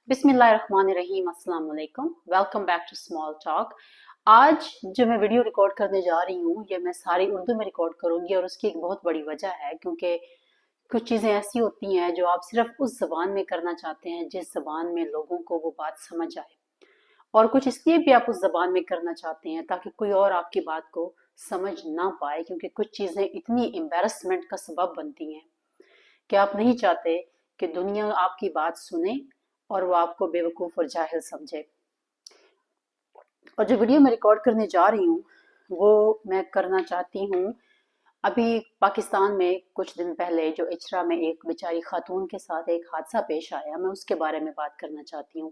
बिस्मिल्लाहिर्रहमानिर्रहीम, अस्सलाम वालेकुम। Welcome back to small talk. आज जो मैं वीडियो रिकॉर्ड करने जा रही हूँ ये मैं सारी उर्दू में रिकॉर्ड करूँगी और उसकी एक बहुत बड़ी वजह है क्योंकि कुछ चीज़ें ऐसी होती हैं जो आप सिर्फ उस ज़बान में करना चाहते हैं जिस ज़बान में लोगों को वो बात समझ आए, और कुछ इसलिए भी आप उस ज़बान में करना चाहते हैं ताकि कोई और आपकी बात को समझ ना पाए, क्योंकि कुछ चीज़ें इतनी एम्बेरसमेंट का सबब बनती हैं कि आप नहीं चाहते कि दुनिया आपकी बात सुने और वो आपको बेवकूफ़ और जाहिल समझे। और जो वीडियो मैं रिकॉर्ड करने जा रही हूँ वो मैं करना चाहती हूँ। अभी पाकिस्तान में कुछ दिन पहले जो इचरा में एक बेचारी खातून के साथ एक हादसा पेश आया, मैं उसके बारे में बात करना चाहती हूँ।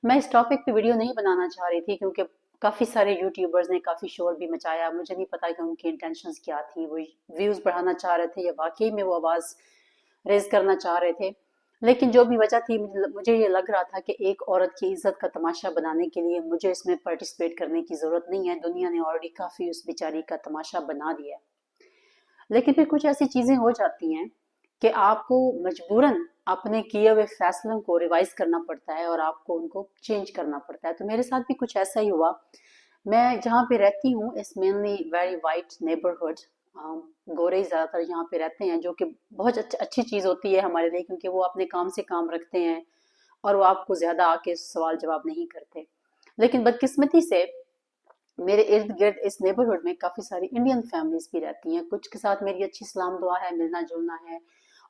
मैं इस टॉपिक पे वीडियो नहीं बनाना चाह रही थी क्योंकि काफ़ी सारे यूट्यूबर्स ने काफ़ी शोर भी मचाया। मुझे नहीं पता कि उनकी इंटेंशंस क्या थी, वो व्यूज़ बढ़ाना चाह रहे थे या वाकई में वो आवाज़ रेज करना चाह रहे थे। लेकिन जो भी वजह थी, मुझे ये लग रहा था कि एक औरत की इज्जत का तमाशा बनाने के लिए मुझे इसमें पार्टिसिपेट करने की ज़रूरत नहीं है। दुनिया ने ऑलरेडी काफ़ी उस बेचारी का तमाशा बना दिया है। लेकिन फिर कुछ ऐसी चीज़ें हो जाती हैं कि आपको मजबूरन अपने किए हुए फैसलों को रिवाइज करना पड़ता है और आपको उनको चेंज करना पड़ता है। तो मेरे साथ भी कुछ ऐसा ही हुआ। मैं जहाँ पे रहती हूँ इस मेनली वेरी वाइट नेबरहुड, गोरे ज़्यादातर यहाँ पे रहते हैं, जो कि बहुत अच्छी चीज़ होती है हमारे लिए क्योंकि वो अपने काम से काम रखते हैं और वो आपको ज़्यादा आके सवाल जवाब नहीं करते। लेकिन बदकिस्मती से मेरे इर्द गिर्द इस नेबरहुड में काफ़ी सारी इंडियन फैमिलीज भी रहती हैं। कुछ के साथ मेरी अच्छी सलाम दुआ है, मिलना जुलना है,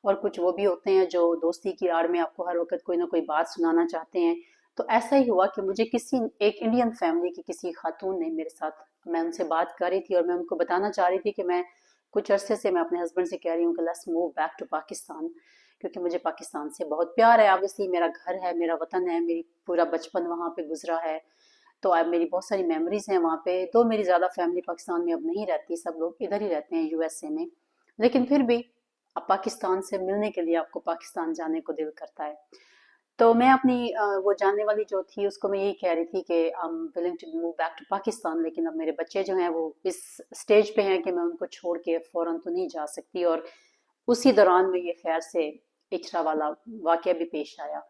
और कुछ वो भी होते हैं जो दोस्ती की आड़ में आपको हर वक्त कोई ना कोई बात सुनाना चाहते हैं। तो ऐसा ही हुआ कि मुझे किसी एक इंडियन फैमिली की किसी खातून ने मेरे साथ, मैं उनसे बात कर रही थी और मैं उनको बताना चाह रही थी कि मैं कुछ अरसे से मैं अपने हस्बैंड से कह रही हूँ कि let's move back to Pakistan, क्योंकि मुझे पाकिस्तान से बहुत प्यार है। ऑब्वियसली मेरा घर है, मेरा वतन है, मेरी पूरा बचपन वहाँ पे गुजरा है, तो अब मेरी बहुत सारी मेमोरीज हैं वहाँ पे। तो मेरी ज़्यादा फैमिली पाकिस्तान में अब नहीं रहती, सब लोग इधर ही रहते हैं यूएसए में। लेकिन फिर भी अब पाकिस्तान से मिलने के लिए आपको पाकिस्तान जाने को दिल करता है। तो मैं अपनी वो जानने वाली जो थी उसको मैं यही कह रही थी कि I am willing to move back to Pakistan, लेकिन अब मेरे बच्चे जो हैं वो इस स्टेज पे हैं कि मैं उनको छोड़ के फ़ौरन तो नहीं जा सकती। और उसी दौरान में ये खैर से इचरा वाला वाकया भी पेश आया।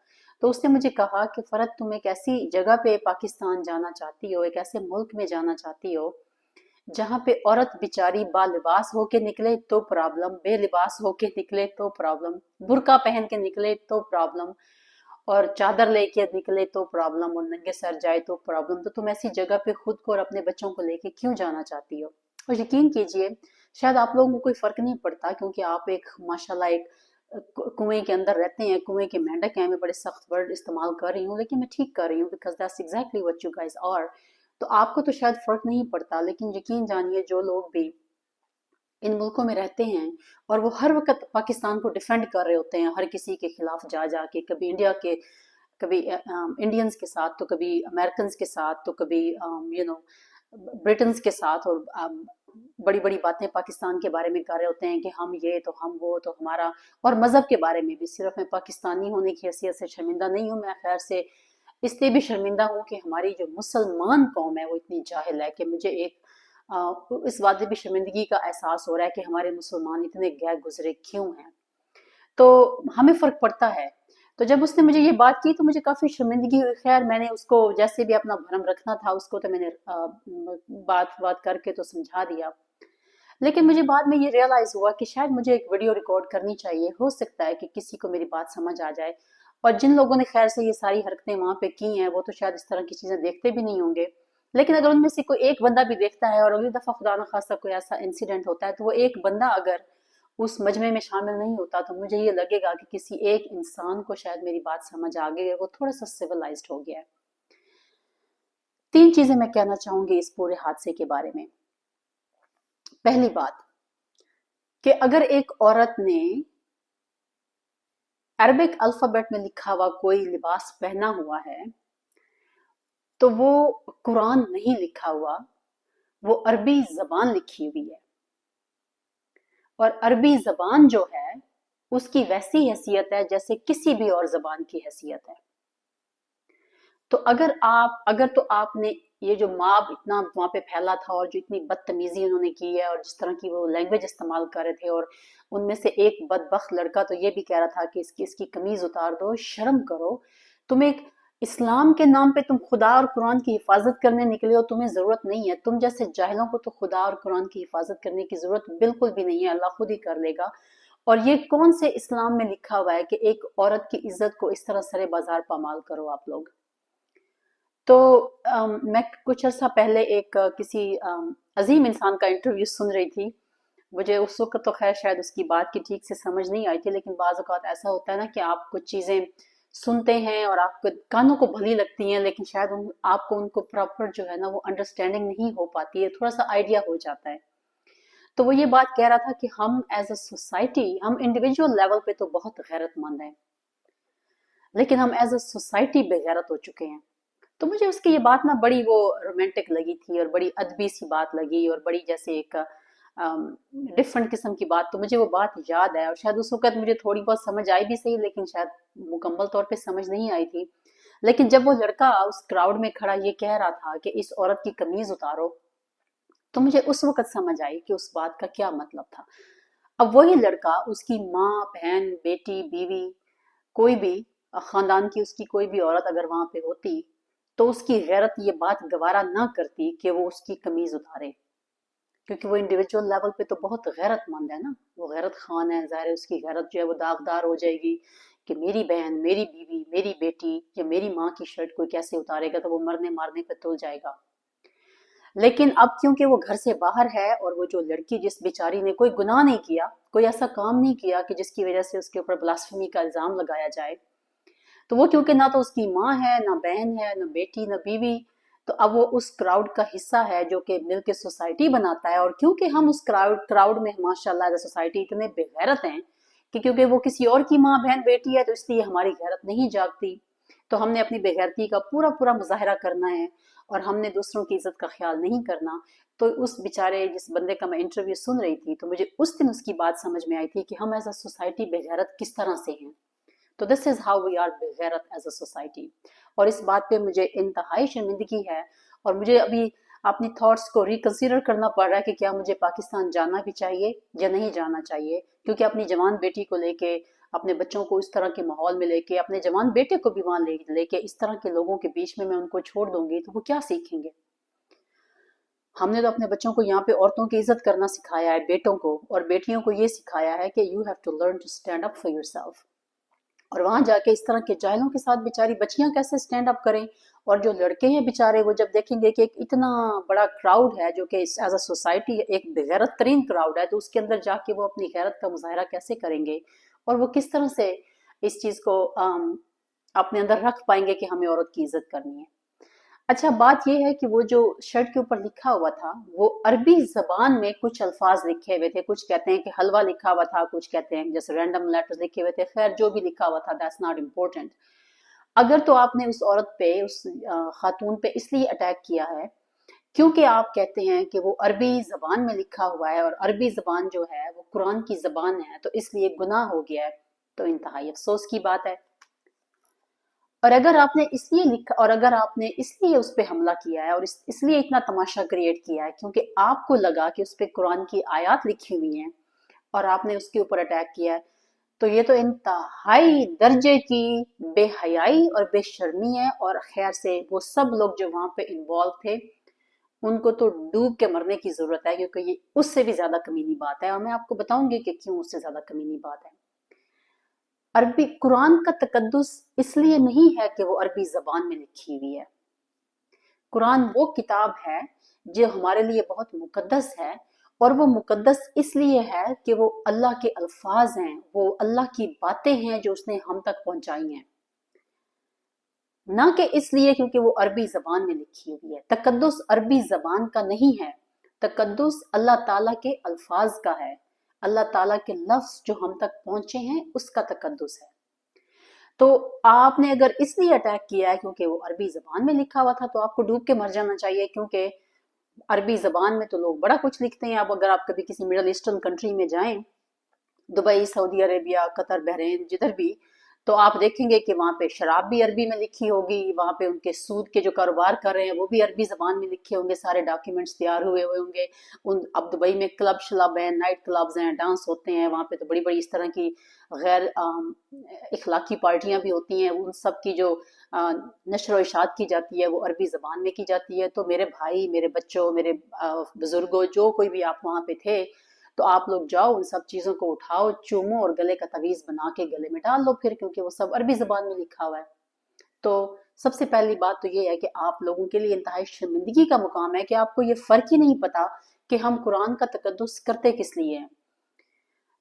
तो उसने मुझे कहा कि फरत, तुम एक ऐसी जगह पे पाकिस्तान जाना चाहती हो, एक ऐसे मुल्क में जाना चाहती हो जहाँ पे औरत बेचारी बालिबास होके निकले तो प्रॉब्लम, बेलिबास होके निकले तो प्रॉब्लम, बुर्का पहन के निकले तो प्रॉब्लम, और चादर लेके निकले तो प्रॉब्लम, और नंगे सर जाए तो प्रॉब्लम। तो तुम ऐसी जगह पे खुद को और अपने बच्चों को लेके क्यों जाना चाहती हो? और यकीन कीजिए शायद आप लोगों को कोई फर्क नहीं पड़ता क्योंकि आप एक माशाल्लाह एक कुएं के अंदर रहते हैं, कुएं के मेंढक हैं। मैं बड़े सख्त वर्ड इस्तेमाल कर रही हूँ लेकिन मैं ठीक कर रही हूँ because that's exactly what you guys are. तो आपको तो शायद फर्क नहीं पड़ता, लेकिन यकीन जानिए जो लोग भी इन मुल्कों में रहते हैं और वो हर वक्त पाकिस्तान को डिफेंड कर रहे होते हैं, हर किसी के खिलाफ जा जा के, कभी इंडिया के, कभी इंडियंस के साथ, तो कभी अमेरिकन के साथ, तो कभी यू नो ब्रिटन के साथ, और बड़ी बड़ी बातें पाकिस्तान के बारे में कर रहे होते हैं कि हम ये तो हम वो तो हमारा। और मज़हब के बारे में भी, सिर्फ मैं पाकिस्तानी होने की हैसियत से शर्मिंदा नहीं हूँ, मैं खैर से इसलिए भी शर्मिंदा हूँ कि हमारी जो मुसलमान कौम है वो इतनी जाहिल है कि मुझे एक इस वादे भी शर्मिंदगी का एहसास हो रहा है कि हमारे मुसलमान इतने गैर गुजरे क्यों हैं। तो हमें फ़र्क पड़ता है। तो जब उसने मुझे ये बात की तो मुझे काफ़ी शर्मिंदगी हुई। ख़ैर मैंने उसको जैसे भी अपना भरम रखना था उसको तो मैंने बात करके तो समझा दिया। लेकिन मुझे बाद में ये रियलाइज़ हुआ कि शायद मुझे एक वीडियो रिकॉर्ड करनी चाहिए। हो सकता है कि किसी को मेरी बात समझ आ जाए, और जिन लोगों ने ख़ैर से ये सारी हरकतें वहाँ पे की हैं वो तो शायद इस तरह की चीज़ें देखते भी नहीं होंगे। लेकिन अगर उनमें से कोई एक बंदा भी देखता है और अगली दफ़ा खुदा न खास्ता कोई ऐसा इंसिडेंट होता है तो वो एक बंदा अगर उस मजमे में शामिल नहीं होता तो मुझे ये लगेगा कि किसी एक इंसान को शायद मेरी बात समझ आ गई है, वो थोड़ा सा सिविलाइज्ड हो गया है। तीन चीजें मैं कहना चाहूंगी इस पूरे हादसे के बारे में। पहली बात कि अगर एक औरत ने अरबिक अल्फाबेट में लिखा हुआ कोई लिबास पहना हुआ है तो वो कुरान नहीं लिखा हुआ, वो अरबी जबान लिखी हुई है। और अरबी जबान जो है उसकी वैसी हैसियत है जैसे किसी भी और जबान की हैसियत है। तो अगर तो आपने ये जो माब इतना वहां पे फैला था और जो इतनी बदतमीजी उन्होंने की है और जिस तरह की वो लैंग्वेज इस्तेमाल कर रहे थे, और उनमें से एक बदबख्त लड़का तो ये भी कह रहा था कि इसकी इसकी कमीज उतार दो, शर्म करो। तुम एक इस्लाम के नाम पे तुम खुदा और कुरान की हिफाजत करने निकले हो, तुम्हें जरूरत नहीं है। तुम जैसे जाहिलों को तो खुदा और कुरान की हिफाजत करने की जरूरत बिल्कुल भी नहीं है, अल्लाह खुद ही कर लेगा। और ये कौन से इस्लाम में लिखा हुआ है कि एक औरत की इज्जत को इस तरह सरे बाजार पामाल करो आप लोग। तो मैं कुछ अर्सा पहले एक किसी अजीम इंसान का इंटरव्यू सुन रही थी। मुझे उस वक्त तो खैर शायद उसकी बात की ठीक से समझ नहीं आई थी, लेकिन बाज़ औक़ात ऐसा होता है ना कि आप कुछ चीज़ें सुनते हैं और आपके कानों को भली लगती हैं, लेकिन शायद आपको उनको प्रॉपर जो है ना वो अंडरस्टैंडिंग नहीं हो पाती है, थोड़ा सा आइडिया हो जाता है। तो वो ये बात कह रहा था कि हम एज अ सोसाइटी, हम इंडिविजुअल लेवल पे तो बहुत गैरतमंद हैं, लेकिन हम एज अ सोसाइटी बेगैरत हो चुके हैं। तो मुझे उसकी ये बात ना बड़ी वो रोमांटिक लगी थी और बड़ी अदबी सी बात लगी और बड़ी जैसे एक डिफरेंट किस्म की बात। तो मुझे वो बात याद है और शायद उस वक्त मुझे थोड़ी बहुत समझ आई भी सही, लेकिन शायद मुकम्मल तौर पे समझ नहीं आई थी। लेकिन जब वो लड़का उस क्राउड में खड़ा ये कह रहा था कि इस औरत की कमीज उतारो, तो मुझे उस वक्त समझ आई कि उस बात का क्या मतलब था। अब वही लड़का, उसकी माँ, बहन, बेटी, बीवी, कोई भी खानदान की उसकी कोई भी औरत अगर वहां पे होती, तो उसकी गैरत ये बात गवारा ना करती कि वो उसकी कमीज उतारे, क्योंकि वो इंडिविजुअल लेवल पे तो बहुत गैरतमंद है ना, वो गैरत खान है। ज़ाहिर है उसकी गैरत जो है वो दागदार हो जाएगी कि मेरी बहन, मेरी बीवी, मेरी बेटी या मेरी माँ की शर्ट कोई कैसे उतारेगा, तो वो मरने मारने पे तुल जाएगा। लेकिन अब क्योंकि वो घर से बाहर है और वो जो लड़की जिस बेचारी ने कोई गुनाह नहीं किया, कोई ऐसा काम नहीं किया कि जिसकी वजह से उसके ऊपर ब्लास्फेमी का इल्जाम लगाया जाए, तो वो क्योंकि ना तो उसकी माँ है, ना बहन है, ना बेटी, ना बीवी, तो अब वो उस क्राउड का हिस्सा है जो कि मिल के सोसाइटी बनाता है। और क्योंकि हम उस क्राउड क्राउड में माशाल्लाह एज सोसाइटी इतने बेगैरत हैं कि क्योंकि वो किसी और की माँ, बहन, बेटी है, तो इसलिए हमारी गैरत नहीं जागती, तो हमने अपनी बेगैरती का पूरा पूरा मुजाहरा करना है और हमने दूसरों की इज्जत का ख्याल नहीं करना। तो उस बेचारे जिस बंदे का मैं इंटरव्यू सुन रही थी, तो मुझे उस दिन उसकी बात समझ में आई थी कि हम एज अ सोसाइटी बेगैरत किस तरह से हैं। तो this is how we are बेगैरत एज अ सोसाइटी। और इस बात पे मुझे इंतहाई शर्मिंदगी है और मुझे अभी अपनी थॉट्स को रिकंसिडर करना पड़ रहा है कि क्या मुझे पाकिस्तान जाना भी चाहिए या नहीं जाना चाहिए, क्योंकि अपनी जवान बेटी को लेके, अपने बच्चों को इस तरह के माहौल में लेके, अपने जवान बेटे को भी वहां लेके इस तरह के लोगों के बीच में मैं उनको छोड़ दूंगी तो वो क्या सीखेंगे। हमने तो अपने बच्चों को यहाँ पे औरतों की इज्जत करना सिखाया है, बेटों को और बेटियों को ये सिखाया है कि you have to learn to stand up for yourself. और वहां जाके इस तरह के जाहिलों के साथ बेचारी बच्चियां कैसे स्टैंड अप करें। और जो लड़के हैं बेचारे, वो जब देखेंगे कि एक इतना बड़ा क्राउड है जो कि एज अ सोसाइटी एक बेगैरत तरीन क्राउड है, तो उसके अंदर जाके वो अपनी गैरत का मुजाहरा कैसे करेंगे और वो किस तरह से इस चीज को अपने अंदर रख पाएंगे कि हमें औरत की इज्जत करनी है। अच्छा, बात यह है कि वो जो शर्ट के ऊपर लिखा हुआ था, वो अरबी जबान में कुछ अल्फाज लिखे हुए थे। कुछ कहते हैं कि हलवा लिखा हुआ था, कुछ कहते हैं जैसे रैंडम लेटर्स लिखे हुए थे। खैर, जो भी लिखा हुआ था दैट्स नॉट इम्पोर्टेंट। अगर तो आपने उस औरत पे, उस खातून पे इसलिए अटैक किया है क्योंकि आप कहते हैं कि वो अरबी जबान में लिखा हुआ है और अरबी जबान जो है वो कुरान की जबान है, तो इसलिए गुनाह हो गया है, तो इंतहाई अफसोस की बात है। और अगर आपने इसलिए लिखा और अगर आपने इसलिए उस पे हमला किया है और इसलिए इतना तमाशा क्रिएट किया है क्योंकि आपको लगा कि उस पे कुरान की आयत लिखी हुई हैं और आपने उसके ऊपर अटैक किया है, तो ये तो इंतहाई दर्जे की बेहयाई और बेशर्मी है। और खैर से वो सब लोग जो वहां पे इन्वॉल्व थे, उनको तो डूब के मरने की जरूरत है, क्योंकि ये उससे भी ज्यादा कमीनी बात है और मैं आपको बताऊंगी कि क्यों उससे ज्यादा कमीनी बात है। अरबी कुरान का तकद्दुस इसलिए नहीं है कि वो अरबी जबान में लिखी हुई है। कुरान वो किताब है जो हमारे लिए बहुत मुकद्दस है, और वो मुकद्दस इसलिए है कि वो अल्लाह के अल्फाज हैं, वो अल्लाह की बातें हैं जो उसने हम तक पहुंचाई हैं, ना कि इसलिए क्योंकि वो अरबी जबान में लिखी हुई है। तकद्दुस अरबी जबान का नहीं है, तकद्दुस अल्लाह ताला के अल्फाज का है। अल्लाह ताला के लफ्ज जो हम तक पहुंचे हैं उसका तकद्दुस है। तो आपने अगर इसलिए अटैक किया है क्योंकि वो अरबी जबान में लिखा हुआ था, तो आपको डूब के मर जाना चाहिए, क्योंकि अरबी जबान में तो लोग बड़ा कुछ लिखते हैं। अब अगर आप कभी किसी मिडल ईस्टर्न कंट्री में जाएं, Dubai, Saudi Arabia, Qatar, Bahrain, जिधर भी, تو آپ دیکھیں گے کہ وہاں پہ شراب بھی عربی میں لکھی ہوگی، وہاں پہ ان کے سود کے جو کاروبار کر رہے ہیں وہ بھی عربی زبان میں لکھے ہوں گے، سارے ڈاکیومنٹس تیار ہوئے ہوں گے۔ اب دبئی میں کلب شلب ہیں، نائٹ کلبز ہیں، ڈانس ہوتے ہیں وہاں پہ، تو بڑی بڑی اس طرح کی غیر اخلاقی پارٹیاں بھی ہوتی ہیں، ان سب کی جو نشر و اشاعت کی جاتی ہے وہ عربی زبان میں کی جاتی ہے۔ تو میرے بھائی، میرے بچوں، میرے بزرگوں، جو کوئی بھی آپ وہاں پہ تھے، تو آپ لوگ جاؤ، ان سب چیزوں کو اٹھاؤ، چومو اور گلے کا تعویذ بنا کے گلے میں ڈال لو پھر، کیونکہ وہ سب عربی زبان میں لکھا ہوا ہے۔ تو سب سے پہلی بات تو یہ ہے کہ آپ لوگوں کے لیے انتہائی شرمندگی کا مقام ہے کہ آپ کو یہ فرق ہی نہیں پتا کہ ہم قرآن کا تقدس کرتے کس لیے ہیں۔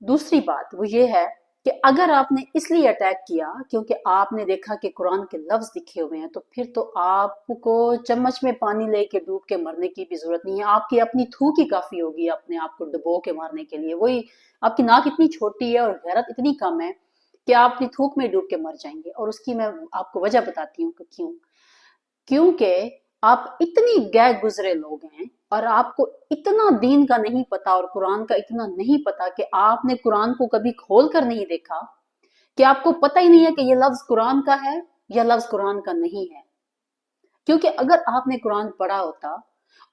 دوسری بات وہ یہ ہے کہ اگر آپ نے اس لیے اٹیک کیا کیونکہ آپ نے دیکھا کہ قرآن کے لفظ لکھے ہوئے ہیں، تو پھر تو آپ کو چمچ میں پانی لے کے ڈوب کے مرنے کی بھی ضرورت نہیں ہے، آپ کی اپنی تھوک ہی کافی ہوگی اپنے آپ کو ڈبو کے مارنے کے لیے۔ وہی آپ کی ناک اتنی چھوٹی ہے اور غیرت اتنی کم ہے کہ آپ اپنی تھوک میں ڈوب کے مر جائیں گے، اور اس کی میں آپ کو وجہ بتاتی ہوں کہ کیوں۔ کیونکہ آپ اتنی گئے گزرے لوگ ہیں اور آپ کو اتنا دین کا نہیں پتا اور قرآن کا اتنا نہیں پتا کہ آپ نے قرآن کو کبھی کھول کر نہیں دیکھا، کہ آپ کو پتہ ہی نہیں ہے کہ یہ لفظ قرآن کا ہے یا لفظ قرآن کا نہیں ہے۔ کیونکہ اگر آپ نے قرآن پڑھا ہوتا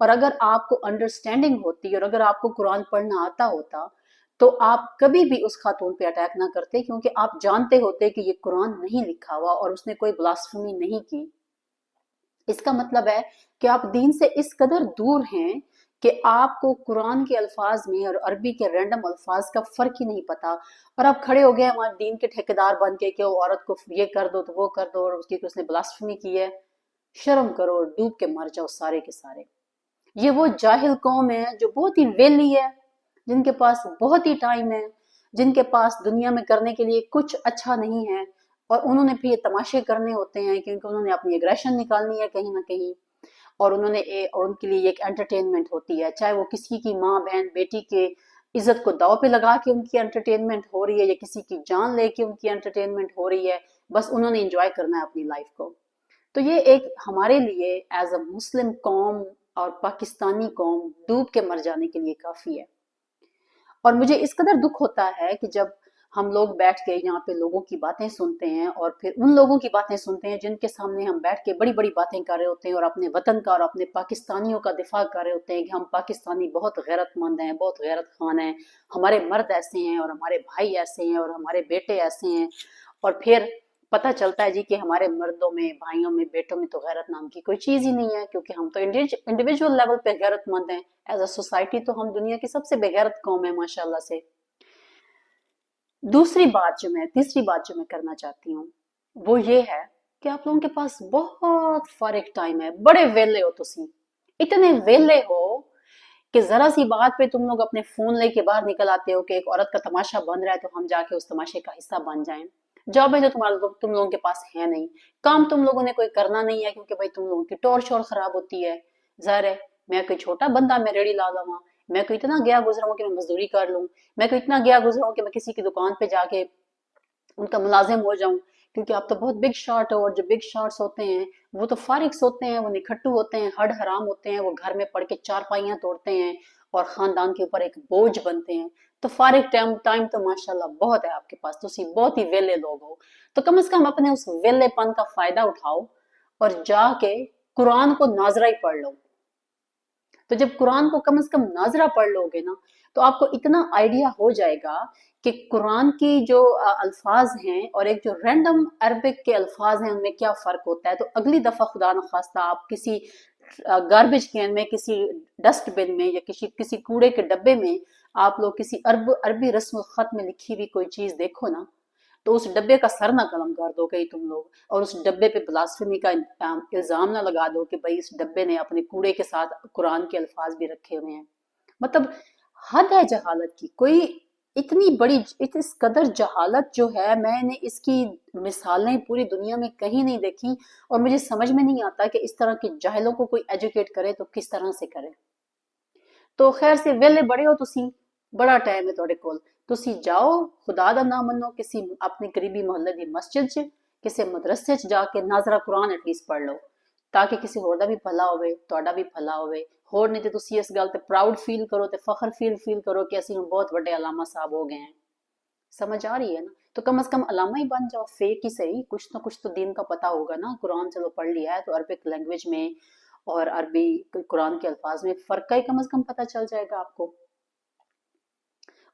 اور اگر آپ کو انڈرسٹینڈنگ ہوتی اور اگر آپ کو قرآن پڑھنا آتا ہوتا، تو آپ کبھی بھی اس خاتون پہ اٹیک نہ کرتے، کیونکہ آپ جانتے ہوتے کہ یہ قرآن نہیں لکھا ہوا اور اس نے کوئی بلاسفمی نہیں کی۔ اس کا مطلب ہے کہ آپ دین سے اس قدر دور ہیں کہ آپ کو قرآن کے الفاظ میں اور عربی کے رینڈم الفاظ کا فرق ہی نہیں پتا، اور آپ کھڑے ہو گئے ہمارے دین کے ٹھیکیدار بن کے کہ وہ عورت کو یہ کر دو تو وہ کر دو، اور اس نے بلاسفمی کی ہے۔ شرم کرو اور ڈوب کے مر جاؤ سارے کے سارے۔ یہ وہ جاہل قوم ہے جو بہت ہی ویلی ہے، جن کے پاس بہت ہی ٹائم ہے، جن کے پاس دنیا میں کرنے کے لیے کچھ اچھا نہیں ہے، اور انہوں نے بھی یہ تماشے کرنے ہوتے ہیں کیونکہ انہوں نے اپنی اگریشن نکالنی ہے کہیں نہ کہیں، اور اور ان کے لیے ایک انٹرٹینمنٹ ہوتی ہے، چاہے وہ کسی کی ماں بہن بیٹی کے عزت کو داؤ پہ لگا کے ان کی انٹرٹینمنٹ ہو رہی ہے یا کسی کی جان لے کے ان کی انٹرٹینمنٹ ہو رہی ہے، بس انہوں نے انجوائے کرنا ہے اپنی لائف کو۔ تو یہ ایک ہمارے لیے ایز اے مسلم قوم اور پاکستانی قوم ڈوب کے مر جانے کے لیے کافی ہے۔ اور مجھے اس قدر دکھ ہوتا ہے کہ جب ہم لوگ بیٹھ کے یہاں پہ لوگوں کی باتیں سنتے ہیں اور پھر ان لوگوں کی باتیں سنتے ہیں جن کے سامنے ہم بیٹھ کے بڑی بڑی باتیں کر رہے ہوتے ہیں اور اپنے وطن کا اور اپنے پاکستانیوں کا دفاع کر رہے ہوتے ہیں کہ ہم پاکستانی بہت غیرت مند ہیں، بہت غیرت خان ہیں، ہمارے مرد ایسے ہیں اور ہمارے بھائی ایسے ہیں اور ہمارے بیٹے ایسے ہیں، اور پھر پتہ چلتا ہے جی کہ ہمارے مردوں میں، بھائیوں میں، بیٹوں میں تو غیرت نام کی کوئی چیز ہی نہیں ہے، کیونکہ ہم تو انڈیویجول لیول پہ غیرت مند ہیں۔ ایز اے سوسائٹی تو ہم دنیا کی سب سے بے غیرت قوم ہے ماشاءاللہ سے۔ تیسری بات جو میں کرنا چاہتی ہوں وہ یہ ہے کہ آپ لوگوں کے پاس بہت فارغ ٹائم ہے، بڑے ویلے ہو، تسی اتنے ویلے ہو کہ ذرا سی بات پہ تم لوگ اپنے فون لے کے باہر نکل آتے ہو کہ ایک عورت کا تماشا بن رہا ہے تو ہم جا کے اس تماشے کا حصہ بن جائیں۔ جابیں جو تم لوگوں کے پاس ہے نہیں، کام تم لوگوں نے کوئی کرنا نہیں ہے کیونکہ بھائی تم لوگوں کی ٹور شور خراب ہوتی ہے۔ ظاہر ہے میں کوئی چھوٹا بندہ، میں ریڑی لا لوں، میں کوئی اتنا گیا گزرا ہوں کہ میں مزدوری کر لوں، میں کوئی اتنا گیا گزرا ہوں کہ میں کسی کی دکان پہ جا کے ان کا ملازم ہو جاؤں، کیونکہ آپ تو بہت بگ شاٹ ہو، اور جو بگ شاٹس ہوتے ہیں وہ تو فارغ ہوتے ہیں، وہ نکھٹو ہوتے ہیں، ہڈ حرام ہوتے ہیں، وہ گھر میں پڑھ کے چارپائیاں توڑتے ہیں اور خاندان کے اوپر ایک بوجھ بنتے ہیں۔ تو فارغ ٹائم تو ماشاءاللہ بہت ہے آپ کے پاس، تسی بہت ہی ویلے لوگ ہو، تو کم از کم اپنے اس ویلے پن کا فائدہ اٹھاؤ اور جا کے قرآن کو ناظرہ ہی پڑھ لو۔ تو جب قرآن کو کم از کم ناظرہ پڑھ لو گے نا، تو آپ کو اتنا آئیڈیا ہو جائے گا کہ قرآن کی جو الفاظ ہیں اور ایک جو رینڈم عربک کے الفاظ ہیں ان میں کیا فرق ہوتا ہے۔ تو اگلی دفعہ خدا نخواستہ آپ کسی گاربیج کین میں، کسی ڈسٹ بن میں یا کسی کوڑے کے ڈبے میں آپ لوگ کسی عربی رسم الخط میں لکھی ہوئی کوئی چیز دیکھو نا، تو اس ڈبے کا سر نہ قلم کر دو کہیں تم لوگ، اور اس ڈبے پہ بلاسفمی کا الزام نہ لگا دو کہ بھائی اس ڈبے نے اپنے کوڑے کے ساتھ قرآن کے الفاظ بھی رکھے ہوئے ہیں۔ مطلب حد ہے جہالت کی، کوئی اتنی بڑی اس قدر جہالت جو ہے، میں نے اس کی مثالیں پوری دنیا میں کہیں نہیں دیکھی، اور مجھے سمجھ میں نہیں آتا کہ اس طرح کے جاہلوں کو کوئی ایجوکیٹ کرے تو کس طرح سے کرے۔ تو خیر سے ویلے بڑے ہو تسی، بڑا ٹائم ہے تھوڑے کول، تسی جاؤ خدا دا نام منو، کسی اپنی قریبی محلے دی مسجد چ، کسی مدرسے چ جا کے ناظرہ قرآن ایٹ لیسٹ پڑھ لو، تاکہ کسی ہور دا بھی بھلا ہوئے، تہاڈا بھی بھلا ہوئے، ہور نہیں تے تسی اس گل تے پراؤڈ فیل کرو تے فخر فیل کرو کہ اسی ہن بہت بڑے علامہ صاحب ہو گئے ہیں۔ سمجھ آ رہی ہے نا؟ तो कम से कम अलामा ही बन जाओ, फेक ही सही, कुछ ना कुछ तो दीन का पता होगा ना। कुरान चलो पढ़ लिया है तो अरबिक लैंग्वेज में और अरबी कुरान के अल्फाज में फ़र्क का ही कम से कम पता चल जाएगा आपको।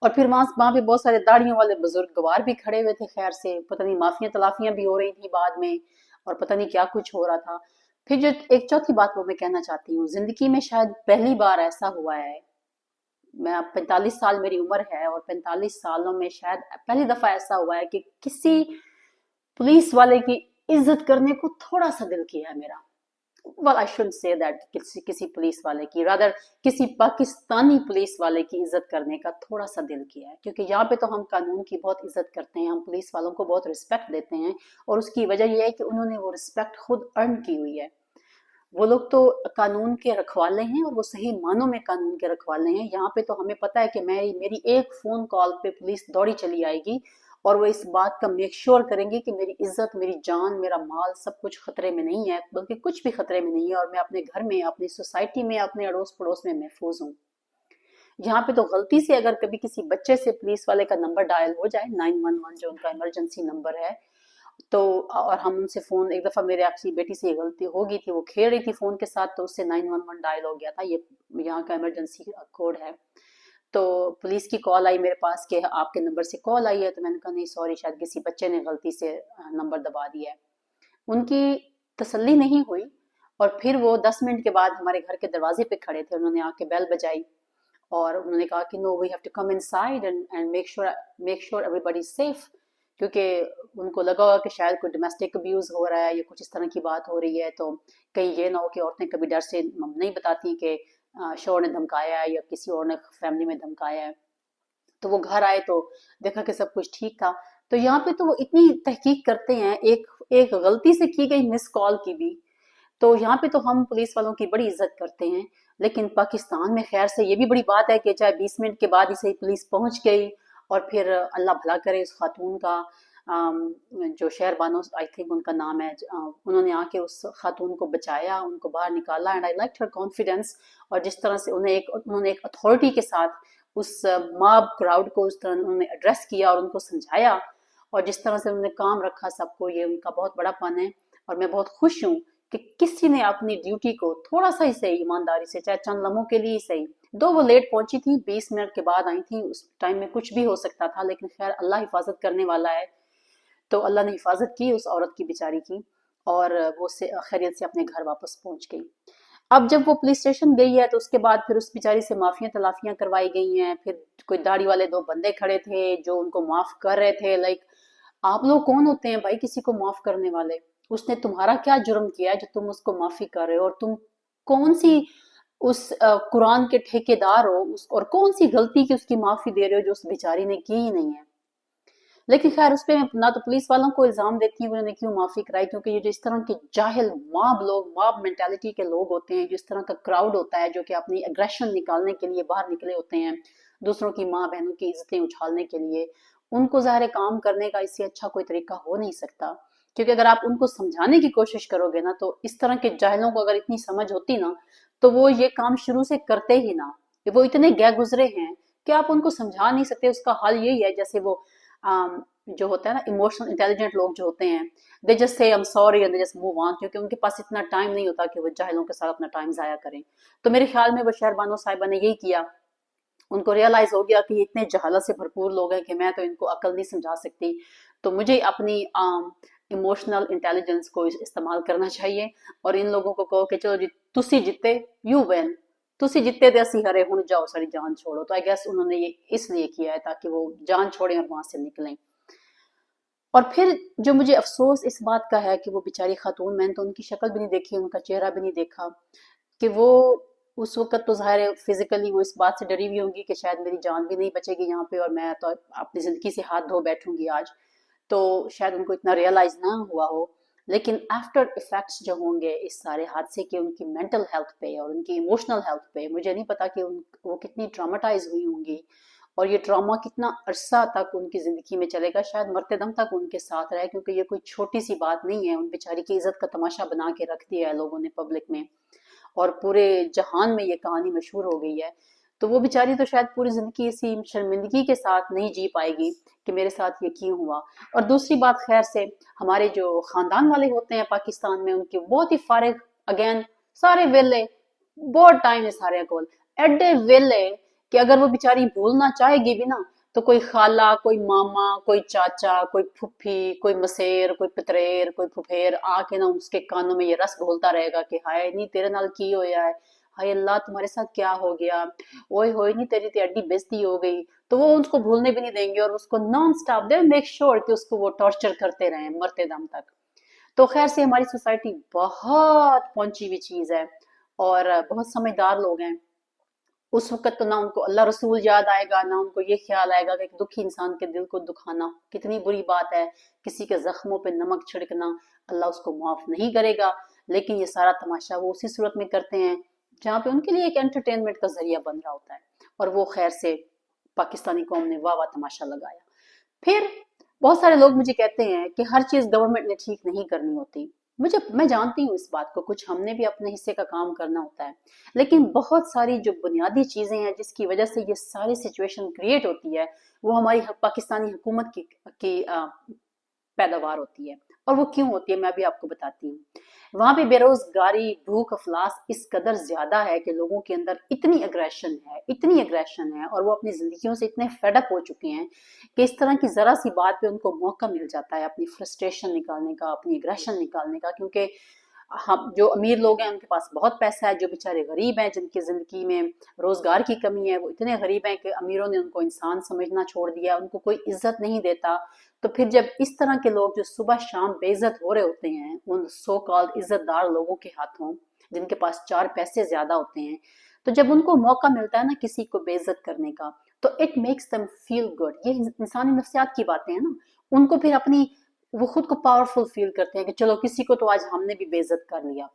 और फिर वहाँ पे बहुत सारे दाढ़ियों वाले बुजुर्ग गवार भी खड़े हुए थे, खैर से पता नहीं माफिया तलाफियां भी हो रही थी बाद में, और पता नहीं क्या कुछ हो रहा था। फिर जो एक चौथी बात वो मैं कहना चाहती हूँ, जिंदगी में शायद पहली बार ऐसा हुआ है, मैं अब 45 साल मेरी उम्र है, और 45 सालों में शायद पहली दफा ऐसा हुआ है कि किसी पुलिस वाले की इज्जत करने को थोड़ा सा दिल किया है मेरा। well I shouldn't say that, किसी पुलिस वाले की, rather किसी पाकिस्तानी पुलिस वाले की इज्जत करने का थोड़ा सा दिल किया है, क्योंकि यहाँ पे तो हम कानून की बहुत इज्जत करते हैं, हम पुलिस वालों को बहुत रिस्पेक्ट देते हैं, और उसकी वजह यह है कि उन्होंने वो रिस्पेक्ट खुद अर्न की हुई है। वो लोग तो कानून के रखवाले हैं, और वो सही मानों में कानून के रखवाले हैं। यहाँ पे तो हमें पता है कि मेरी एक फोन कॉल पे पुलिस दौड़ी चली आएगी, और वो इस बात का मेक श्योर करेंगे कि मेरी इज्जत, मेरी जान, मेरा माल सब कुछ खतरे में नहीं है, बल्कि कुछ भी खतरे में नहीं है, और मैं अपने घर में, अपनी सोसाइटी में, अपने अड़ोस पड़ोस में महफूज हूँ। यहाँ पे तो गलती से अगर कभी किसी बच्चे से पुलिस वाले का नंबर डायल हो जाए, 911 जो उनका इमरजेंसी नंबर है, तो और हम उनसे फोन, एक दफा मेरे आपसी बेटी से ये गलती हो गई थी, वो खेल रही थी फोन के साथ, तो उससे 911 डायल हो गया था, ये यहाँ का इमरजेंसी कोड है। तो पुलिस की कॉल आई मेरे पास कि आपके नंबर से कॉल आई है, तो मैंने कहा नहीं सॉरी, शायद किसी बच्चे ने गलती से नंबर दबा दिया है। उनकी तसल्ली नहीं हुई, और फिर वो 10 मिनट के बाद हमारे घर के दरवाजे पे खड़े थे, उन्होंने आके बेल बजाई, और उन्होंने कहा कि no we have to come inside and make sure everybody safe, क्योंकि उनको लगा होगा कि शायद कोई डोमेस्टिक अब्यूज हो रहा है या कुछ इस तरह की बात हो रही है, तो कहीं ये ना हो कि औरतें कभी डर से नहीं बताती कि शोहर ने धमकाया है या किसी और ने फैमिली में धमकाया है। तो वो घर आए तो देखा कि सब कुछ ठीक था। तो यहाँ पे तो वो इतनी तहकीक करते हैं, एक एक गलती से की गई मिस कॉल की भी। तो यहाँ पे तो हम पुलिस वालों की बड़ी इज्जत करते हैं, लेकिन पाकिस्तान में खैर से ये भी बड़ी बात है कि चाहे 20 मिनट के बाद ही सही पुलिस पहुंच गई, और फिर अल्लाह भला करे उस खातून का, जो शहर बानो आई थिंक उनका नाम है, उन्होंने आके उस खातून को बचाया, उनको बाहर निकाला, and I like her confidence. और जिस तरह से उन्होंने एक अथॉरिटी के साथ उस मॉब क्राउड को उस तरह उन्होंने एड्रेस किया और उनको समझाया, और जिस तरह से उन्होंने काम रखा सबको, ये उनका बहुत बड़ापन है। और मैं बहुत खुश हूँ कि किसी ने अपनी ड्यूटी को थोड़ा सा ही सही ईमानदारी से, चाहे चंद लम्हों के लिए ही सही, दो वो लेट पहुंची थी, 20 मिनट के बाद आई थी, उस टाइम में कुछ भी हो सकता था, लेकिन खैर अल्लाह हिफाजत करने वाला है। तो अल्लाह ने हिफाजत की उस औरत की बेचारी की, और वो से खैरियत से अपने घर वापस पहुंच गई। अब जब वो पुलिस स्टेशन गई है तो उसके बाद फिर उस बेचारी से माफिया तलाफियां करवाई गई हैं, फिर कोई दाढ़ी वाले दो बंदे खड़े थे जो उनको माफ कर रहे थे, लाइक आप लोग कौन होते हैं भाई किसी को माफ करने वाले? उसने तुम्हारा क्या जुर्म किया है जो तुम उसको माफी कर रहे हो? और तुम कौन सी उस कुरान के ठेकेदार हो और कौन सी गलती की उसकी माफी दे रहे हो जो उस बेचारी ने की ही नहीं है? लेकिन खैर उस पे मैं ना तो पुलिस वालों को इल्जाम देती हूँ उन्होंने क्यों माफी कराई, क्योंकि ये जो इस तरह के जाहिल मॉब मेंटालिटी के लोग होते हैं, जिस तरह का क्राउड होता है जो कि अपनी एग्रेशन निकालने के लिए बाहर निकले होते हैं, दूसरों की माँ बहनों की इज्जतें उछालने के लिए, उनको ज़ाहिर काम करने का इससे अच्छा कोई तरीका हो नहीं सकता। क्योंकि अगर आप उनको समझाने की कोशिश करोगे ना, तो इस तरह के जाहिलों को अगर इतनी समझ होती ना, तो वो ये काम शुरू से करते ही ना। वो इतने गैर गुजरे हैं कि आप उनको समझा नहीं सकते। उसका हल यही है, जैसे वो जो होता है ना, इमोशनल इंटेलिजेंट लोग जो होते हैं, they just say I am sorry and they just move on, क्योंकि उनके पास इतना टाइम नहीं होता कि वो जाहिलों के साथ अपना टाइम जाया करें। तो मेरे ख्याल में वो शहरबानो साहिबा ने यही किया। उनको रियलाइज हो गया कि ये इतने जहालत से भरपूर लोग हैं कि मैं तो इनको अकल नहीं समझा सकती, तो मुझे अपनी इमोशनल इंटेलिजेंस को इस्तेमाल करना चाहिए, और इन लोगों को कहो कि चलो जी तुसी जिते, यू विन, तुसी जिते ते असी हरे, हुन जाओ सारी जान छोड़ो। तो आई गेस उन्होंने ये इसलिए किया है ताकि वो जान छोड़ें और वहां से निकलें। और फिर जो मुझे अफसोस इस बात का है कि वो बेचारी खातून, मैंने तो उनकी शक्ल भी नहीं देखी, उनका चेहरा भी नहीं देखा, कि वो उस वक्त तो ज़ाहिर है फिजिकली वो इस बात से डरी हुई होंगी कि शायद मेरी जान भी नहीं बचेगी यहाँ पे, और मैं तो अपनी ज़िंदगी से हाथ धो बैठूंगी आज। तो शायद उनको इतना रियलाइज ना हुआ हो, लेकिन आफ्टर इफेक्ट्स जो होंगे इस सारे हादसे के उनकी मेंटल हेल्थ पे और उनकी इमोशनल हेल्थ पे, मुझे नहीं पता कि वो कितनी ट्रामाटाइज हुई होंगी, और ये ट्रॉमा कितना अरसा तक उनकी जिंदगी में चलेगा, शायद मरते दम तक उनके साथ रहे, क्योंकि ये कोई छोटी सी बात नहीं है। उन बेचारी की इज्जत का तमाशा बना के रख दिया है लोगों ने पब्लिक में, और पूरे जहान में ये कहानी मशहूर हो गई है। तो वो बेचारी तो शायद पूरी जिंदगी इसी शर्मिंदगी के साथ नहीं जी पाएगी کہ میرے ساتھ یہ کیوں ہوا. اور دوسری بات خیر سے ہمارے جو خاندان والے ہوتے ہیں پاکستان میں ان کے بہت ہی فارغ اگین سارے ویلے بہت ٹائم ہے سارے کول ایڈے ویلے کہ اگر وہ بیچاری بھولنا چاہے گی بھی نا تو کوئی خالہ کوئی ماما کوئی چاچا کوئی پھپھی کوئی مسیر کوئی پتریر کوئی پھپھیر آ کے نا اس کے کانوں میں یہ رس گھولتا رہے گا کہ ہائے نہیں تیرے نال کی ہویا ہے, ہائے اللہ تمہارے ساتھ کیا ہو گیا, اوئے ہوئے نہیں تیری تے ایڈی بےزتی ہو گئی. تو وہ اس کو بھولنے بھی نہیں دیں گے اور اس کو naan stop they make sure کہ اس کو وہ ٹارچر کرتے رہیں مرتے دم تک. تو خیر سے ہماری سوسائٹی بہت پہنچی ہوئی چیز ہے اور بہت سمجھدار لوگ ہیں. اس وقت تو نہ ان کو اللہ رسول یاد آئے گا نہ ان کو یہ خیال آئے گا کہ ایک دکھی انسان کے دل کو دکھانا کتنی بری بات ہے, کسی کے زخموں پہ نمک چھڑکنا, اللہ اس کو معاف نہیں کرے گا. لیکن یہ سارا تماشا وہ اسی صورت میں کرتے ہیں جہاں پہ ان کے لیے ایک انٹرٹینمنٹ کا ذریعہ بن رہا ہوتا ہے. اور وہ خیر سے پاکستانی قوم نے واہ واہ تماشا لگایا. پھر بہت سارے لوگ مجھے کہتے ہیں کہ ہر چیز گورنمنٹ نے ٹھیک نہیں کرنی ہوتی. میں جانتی ہوں اس بات کو, کچھ ہم نے بھی اپنے حصے کا کام کرنا ہوتا ہے, لیکن بہت ساری جو بنیادی چیزیں ہیں جس کی وجہ سے یہ ساری سچویشن کریٹ ہوتی ہے وہ ہماری پاکستانی حکومت کی پیداوار ہوتی ہے. اور وہ کیوں ہوتی ہے میں بھی آپ کو بتاتی ہوں. وہاں پہ بے روزگاری بھوک افلاس اس قدر زیادہ ہے کہ لوگوں کے اندر اتنی اگریشن ہے اور وہ اپنی زندگیوں سے اتنے فیڈ اپ ہو چکے ہیں کہ اس طرح کی ذرا سی بات پہ ان کو موقع مل جاتا ہے اپنی فرسٹریشن نکالنے کا, اپنی اگریشن نکالنے کا. کیونکہ ہم جو امیر لوگ ہیں ان کے پاس بہت پیسہ ہے, جو بیچارے غریب ہیں جن کی زندگی میں روزگار کی کمی ہے وہ اتنے غریب ہیں کہ امیروں نے ان کو انسان سمجھنا چھوڑ دیا, ان کو کوئی عزت نہیں دیتا. تو پھر جب اس طرح کے لوگ جو صبح شام بے عزت ہو رہے ہوتے ہیں ان سو کالڈ عزت دار لوگوں کے ہاتھوں جن کے پاس چار پیسے زیادہ ہوتے ہیں, تو جب ان کو موقع ملتا ہے نا کسی کو بے عزت کرنے کا تو it makes them feel good. یہ انسانی نفسیات کی باتیں ہیں نا, ان کو پھر اپنی وہ خود کو پاورفل فیل کرتے ہیں کہ چلو کسی کو تو آج ہم نے بھی بے عزت کر لیا.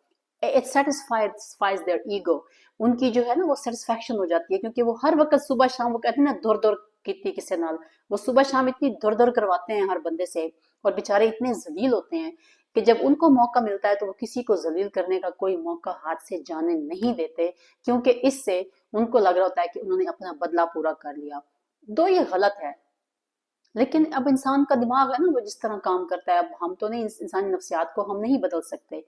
اٹ سیٹسفائز دیئر ایگو, ان کی جو ہے نا وہ سیٹسفیکشن ہو جاتی ہے کیونکہ وہ ہر وقت صبح شام وہ کہتے ہیں نا دور دور کیتی کسی نال, وہ صبح شام اتنی دور دور کرواتے ہیں ہر بندے سے اور بیچارے اتنے ذلیل ہوتے ہیں کہ جب ان کو موقع ملتا ہے تو وہ کسی کو ذلیل کرنے کا کوئی موقع ہاتھ سے جانے نہیں دیتے کیونکہ اس سے ان کو لگ رہا ہوتا ہے کہ انہوں نے اپنا بدلہ پورا کر لیا. دو یہ غلط ہے, لیکن اب انسان کا دماغ ہے نا وہ جس طرح کام کرتا ہے, اب ہم تو نہیں انسانی نفسیات کو ہم نہیں بدل سکتے.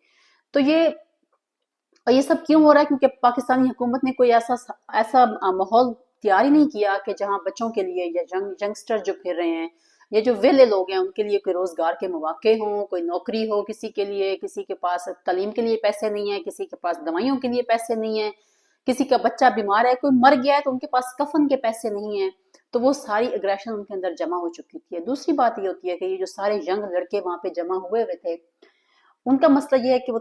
تو یہ سب کیوں ہو رہا ہے کیونکہ پاکستانی حکومت نے کوئی ایسا ماحول تیار ہی نہیں کیا کہ جہاں بچوں کے لیے یا ینگسٹر جو پھر رہے ہیں یا جو ویلے لوگ ہیں ان کے لیے کوئی روزگار کے مواقع ہوں, کوئی نوکری ہو کسی کے لیے, کسی کے پاس تعلیم کے لیے پیسے نہیں ہیں, کسی کے پاس دوائیوں کے لیے پیسے نہیں ہیں, کسی کا بچہ بیمار ہے, کوئی مر گیا ہے تو ان کے پاس کفن کے پیسے نہیں ہیں. تو وہ ساری اگریشن ان کے اندر جمع ہو چکی تھی. دوسری بات یہ ہوتی ہے کہ یہ جو سارے ینگ لڑکے وہاں پہ جمع ہوئے تھے ان کا مسئلہ یہ ہے کہ وہ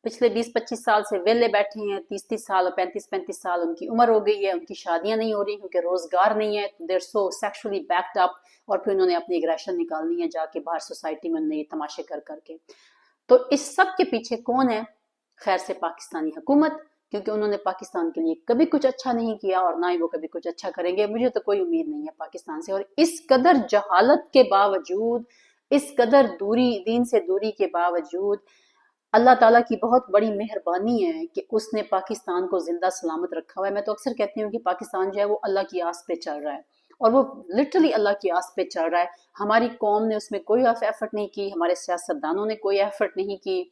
پچھلے 20-25 سال سے ویلے بیٹھے ہیں, 30-30 سال اور 35-35 سال ان کی عمر ہو گئی ہے, ان کی شادیاں نہیں ہو رہی کیونکہ روزگار نہیں ہے, دیر سو سیکشولی بیکڈ اپ, اور پھر انہوں نے اپنی اگریشن نکالنی ہے جا کے باہر سوسائٹی میں انہوں نے یہ تماشے کر کے. تو اس سب کے پیچھے کون ہے؟ خیر سے پاکستانی حکومت, کیونکہ انہوں نے پاکستان کے لیے کبھی کچھ اچھا نہیں کیا اور نہ ہی وہ کبھی کچھ اچھا کریں گے. مجھے تو کوئی امید نہیں ہے پاکستان سے. اور اس قدر جہالت کے باوجود, اس قدر دین سے دوری کے باوجود اللہ تعالیٰ کی بہت بڑی مہربانی ہے کہ اس نے پاکستان کو زندہ سلامت رکھا ہوا ہے. میں تو اکثر کہتی ہوں کہ پاکستان جو ہے وہ اللہ کی آس پہ چل رہا ہے, اور وہ لٹرلی اللہ کی آس پہ چل رہا ہے. ہماری قوم نے اس میں کوئی ایفرٹ نہیں کی, ہمارے سیاستدانوں نے کوئی ایفرٹ نہیں کی,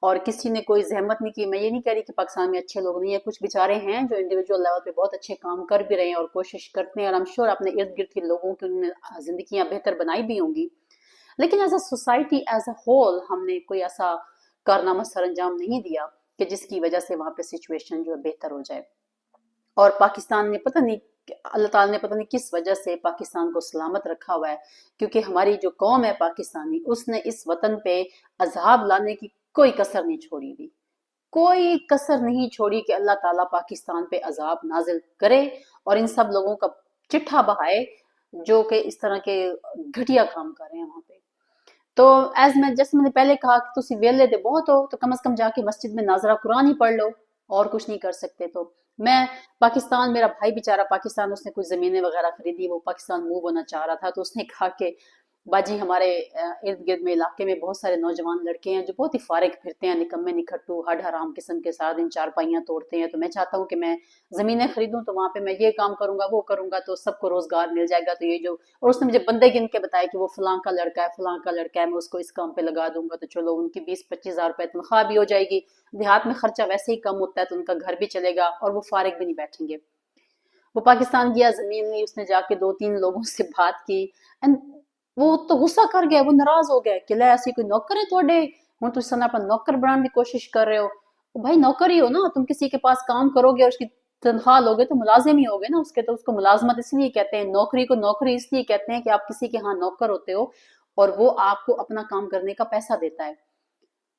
اور کسی نے کوئی زحمت نہیں کی. میں یہ نہیں کہہ رہی کہ پاکستان میں اچھے لوگ نہیں ہیں, کچھ بیچارے ہیں جو انڈیویجول لیول پہ بہت اچھے کام کر بھی رہے ہیں اور کوشش کرتے ہیں, اور ہم شور اپنے ارد گرد کے لوگوں کی انہوں نے زندگیاں بہتر بنائی بھی ہوں گی. لیکن as a society as a whole ہم نے کوئی ایسا کارنامہ سر انجام نہیں دیا کہ جس کی وجہ سے وہاں پہ سچویشن جو ہے بہتر ہو جائے. اور پاکستان نے پتہ نہیں اللہ تعالیٰ نے پتہ نہیں کس وجہ سے پاکستان کو سلامت رکھا ہوا ہے, کیونکہ ہماری جو قوم ہے پاکستانی اس نے اس وطن پہ عذاب لانے کی کوئی کسر نہیں چھوڑی ہوئی, کوئی کسر نہیں چھوڑی کہ اللہ تعالیٰ پاکستان پہ عذاب نازل کرے اور ان سب لوگوں کا چٹھا بہائے جو کہ اس طرح کے گھٹیا کام کر رہے ہیں وہاں پہ. تو جیسے میں نے پہلے کہا کہ تسی ویلے دے بہت ہو تو کم از کم جا کے مسجد میں ناظرہ قرآن ہی پڑھ لو, اور کچھ نہیں کر سکتے. تو میں پاکستان, میرا بھائی بیچارہ پاکستان, اس نے کچھ زمینیں وغیرہ خریدی, وہ پاکستان موو ہونا چاہ رہا تھا, تو اس نے کہا کہ बाजी हमारे इर्द गिर्द में इलाके में बहुत सारे नौजवान लड़के हैं जो बहुत ही फारिग फिरते हैं, निकम्मे निखट्टू हड हराम किस्म के, सारा दिन चारपाइयाँ तोड़ते हैं। तो मैं चाहता हूँ कि मैं ज़मीनें खरीदूं, तो वहाँ पे मैं ये काम करूंगा वो करूंगा तो सबको रोजगार मिल जाएगा। तो ये जो, और उसने मुझे बंदे गिन के बताया कि वो फलां का लड़का है, फलां का लड़का है, मैं उसको इस काम पे लगा दूंगा, तो चलो उनकी 20-25 हज़ार रुपए तनख्वाह भी हो जाएगी। देहात में खर्चा वैसे ही कम होता है तो उनका घर भी चलेगा और वो फारिग भी नहीं बैठेंगे। वो पाकिस्तान गया, जमीन ली, उसने जाके 2-3 लोगों से बात की एंड वो तो गुस्सा कर गया, वो नाराज हो गया कि ले ऐसी कोई नौकर है थोड़े, हूं तुम सन अपन नौकर बनाने की कोशिश कर रहे हो। तो भाई नौकर ही हो ना तुम, किसी के पास काम करोगे और उसकी तनख्वाह लोगे तो मुलाजिम ही होगे ना उसके। तो उसको मुलाजमत इसलिए कहते हैं, नौकरी को नौकरी इसलिए कहते हैं कि आप किसी के यहाँ नौकर होते हो और वो आपको अपना काम करने का पैसा देता है।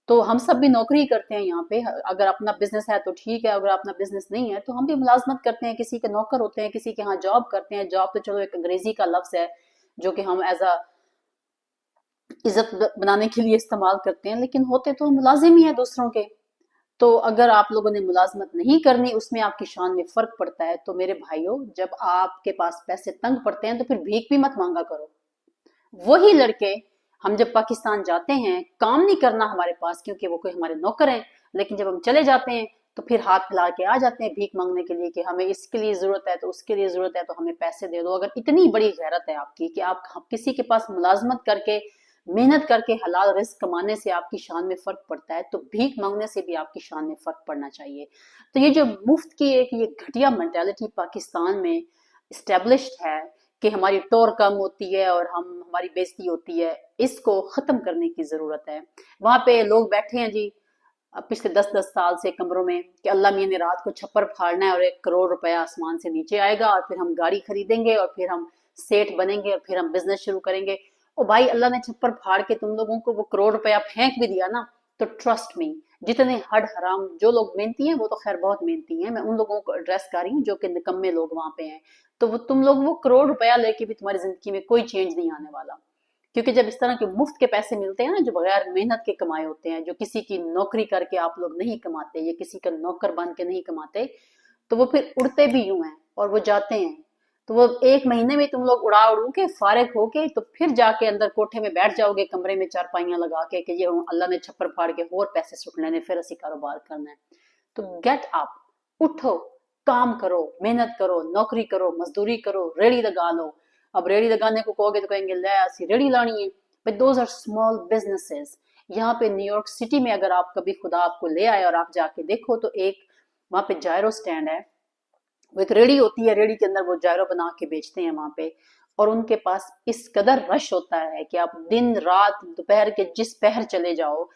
तो हम सब भी नौकरी करते हैं यहाँ पे। अगर अपना बिजनेस है तो ठीक है, अगर अपना बिजनेस नहीं है तो हम भी मुलाजमत करते हैं, किसी के नौकर होते हैं, किसी के यहाँ जॉब करते हैं। जॉब तो चलो एक अंग्रेजी का लफ्ज है जो कि हम एज अ इज्जत बनाने के लिए इस्तेमाल करते हैं, लेकिन होते तो हम मुलाजिम ही हैं दूसरों के। तो अगर आप लोगों ने मुलाजमत नहीं करनी, उसमें आपकी शान में फर्क पड़ता है। तो मेरे भाइयों, जब आपके पास पैसे तंग पड़ते हैं तो फिर भीख भी मत मांगा करो। वही लड़के, हम जब पाकिस्तान जाते हैं, काम नहीं करना हमारे पास क्योंकि वो कोई हमारे नौकर हैं, लेकिन जब हम चले जाते हैं तो फिर हाथ फैला के आ जाते हैं भीख मांगने के लिए कि हमें इसके लिए जरूरत है तो उसके लिए जरूरत है तो हमें पैसे दे दो। अगर इतनी बड़ी गैरत है आपकी कि आप किसी के पास मुलाजमत करके, मेहनत करके हलाल रिस्क कमाने से आपकी शान में फर्क पड़ता है, तो भीख मांगने से भी आपकी शान में फर्क पड़ना चाहिए। तो ये जो मुफ्त की एक ये घटिया मेंटेलिटी पाकिस्तान में इस्टेब्लिश्ड है कि हमारी टोर कम होती है और हमारी बेइज्जती होती है, इसको खत्म करने की जरूरत है। वहां पे लोग बैठे हैं जी पिछले 10-10 साल से कमरों में कि अल्लाह मियाँ ने रात को छप्पर फाड़ना है और 1 करोड़ रुपया आसमान से नीचे आएगा और फिर हम गाड़ी खरीदेंगे और फिर हम सेठ बनेंगे और फिर हम बिजनेस शुरू करेंगे। ओ भाई, अल्लाह ने छप्पर फाड़ के तुम लोगों को वो करोड़ रुपया फेंक भी दिया ना, तो ट्रस्ट मी, जितने हड हराम जो लोग मेहनती हैं, वो तो खैर बहुत मेहनती हैं, मैं उन लोगों को एड्रेस कर रही हूँ जो कि निकम्मे लोग वहां पे हैं। तो वो तुम लोग वो करोड़ रुपया लेके भी तुम्हारी जिंदगी में कोई चेंज नहीं आने वाला। क्योंकि जब इस तरह के मुफ्त के पैसे मिलते हैं ना, जो बगैर मेहनत के कमाए होते हैं, जो किसी की नौकरी करके आप लोग नहीं कमाते, ये किसी का नौकर बन के नहीं कमाते, तो वो फिर उड़ते भी यूं हैं और वो जाते हैं। तो वो 1 महीने में तुम लोग उड़ा उड़ू के फारिग होके तो फिर जाके अंदर कोठे में बैठ जाओगे, कमरे में चारपाइयां लगा के कि ये अल्लाह ने छप्पर फाड़ के और पैसे सुट लेने, फिर असी कारोबार करना है। तो गेट अप, उठो, काम करो, मेहनत करो, नौकरी करो, मजदूरी करो, रेड़ी लगा लो। अब रेड़ी लगाने को कहोगे तो कहेंगे ले ऐसी रेड़ी लानी है, but those are small businesses. यहाँ पे न्यूयॉर्क सिटी में अगर आप कभी खुदा आपको ले आए और आप जाके देखो तो एक वहां पे जायरो स्टैंड है, वो एक रेड़ी होती है, रेड़ी के अंदर वो जायरो बना के बेचते हैं वहां पे। और उनके पास इस कदर रश होता है कि आप दिन रात दोपहर के जिस पहर चले जाओ,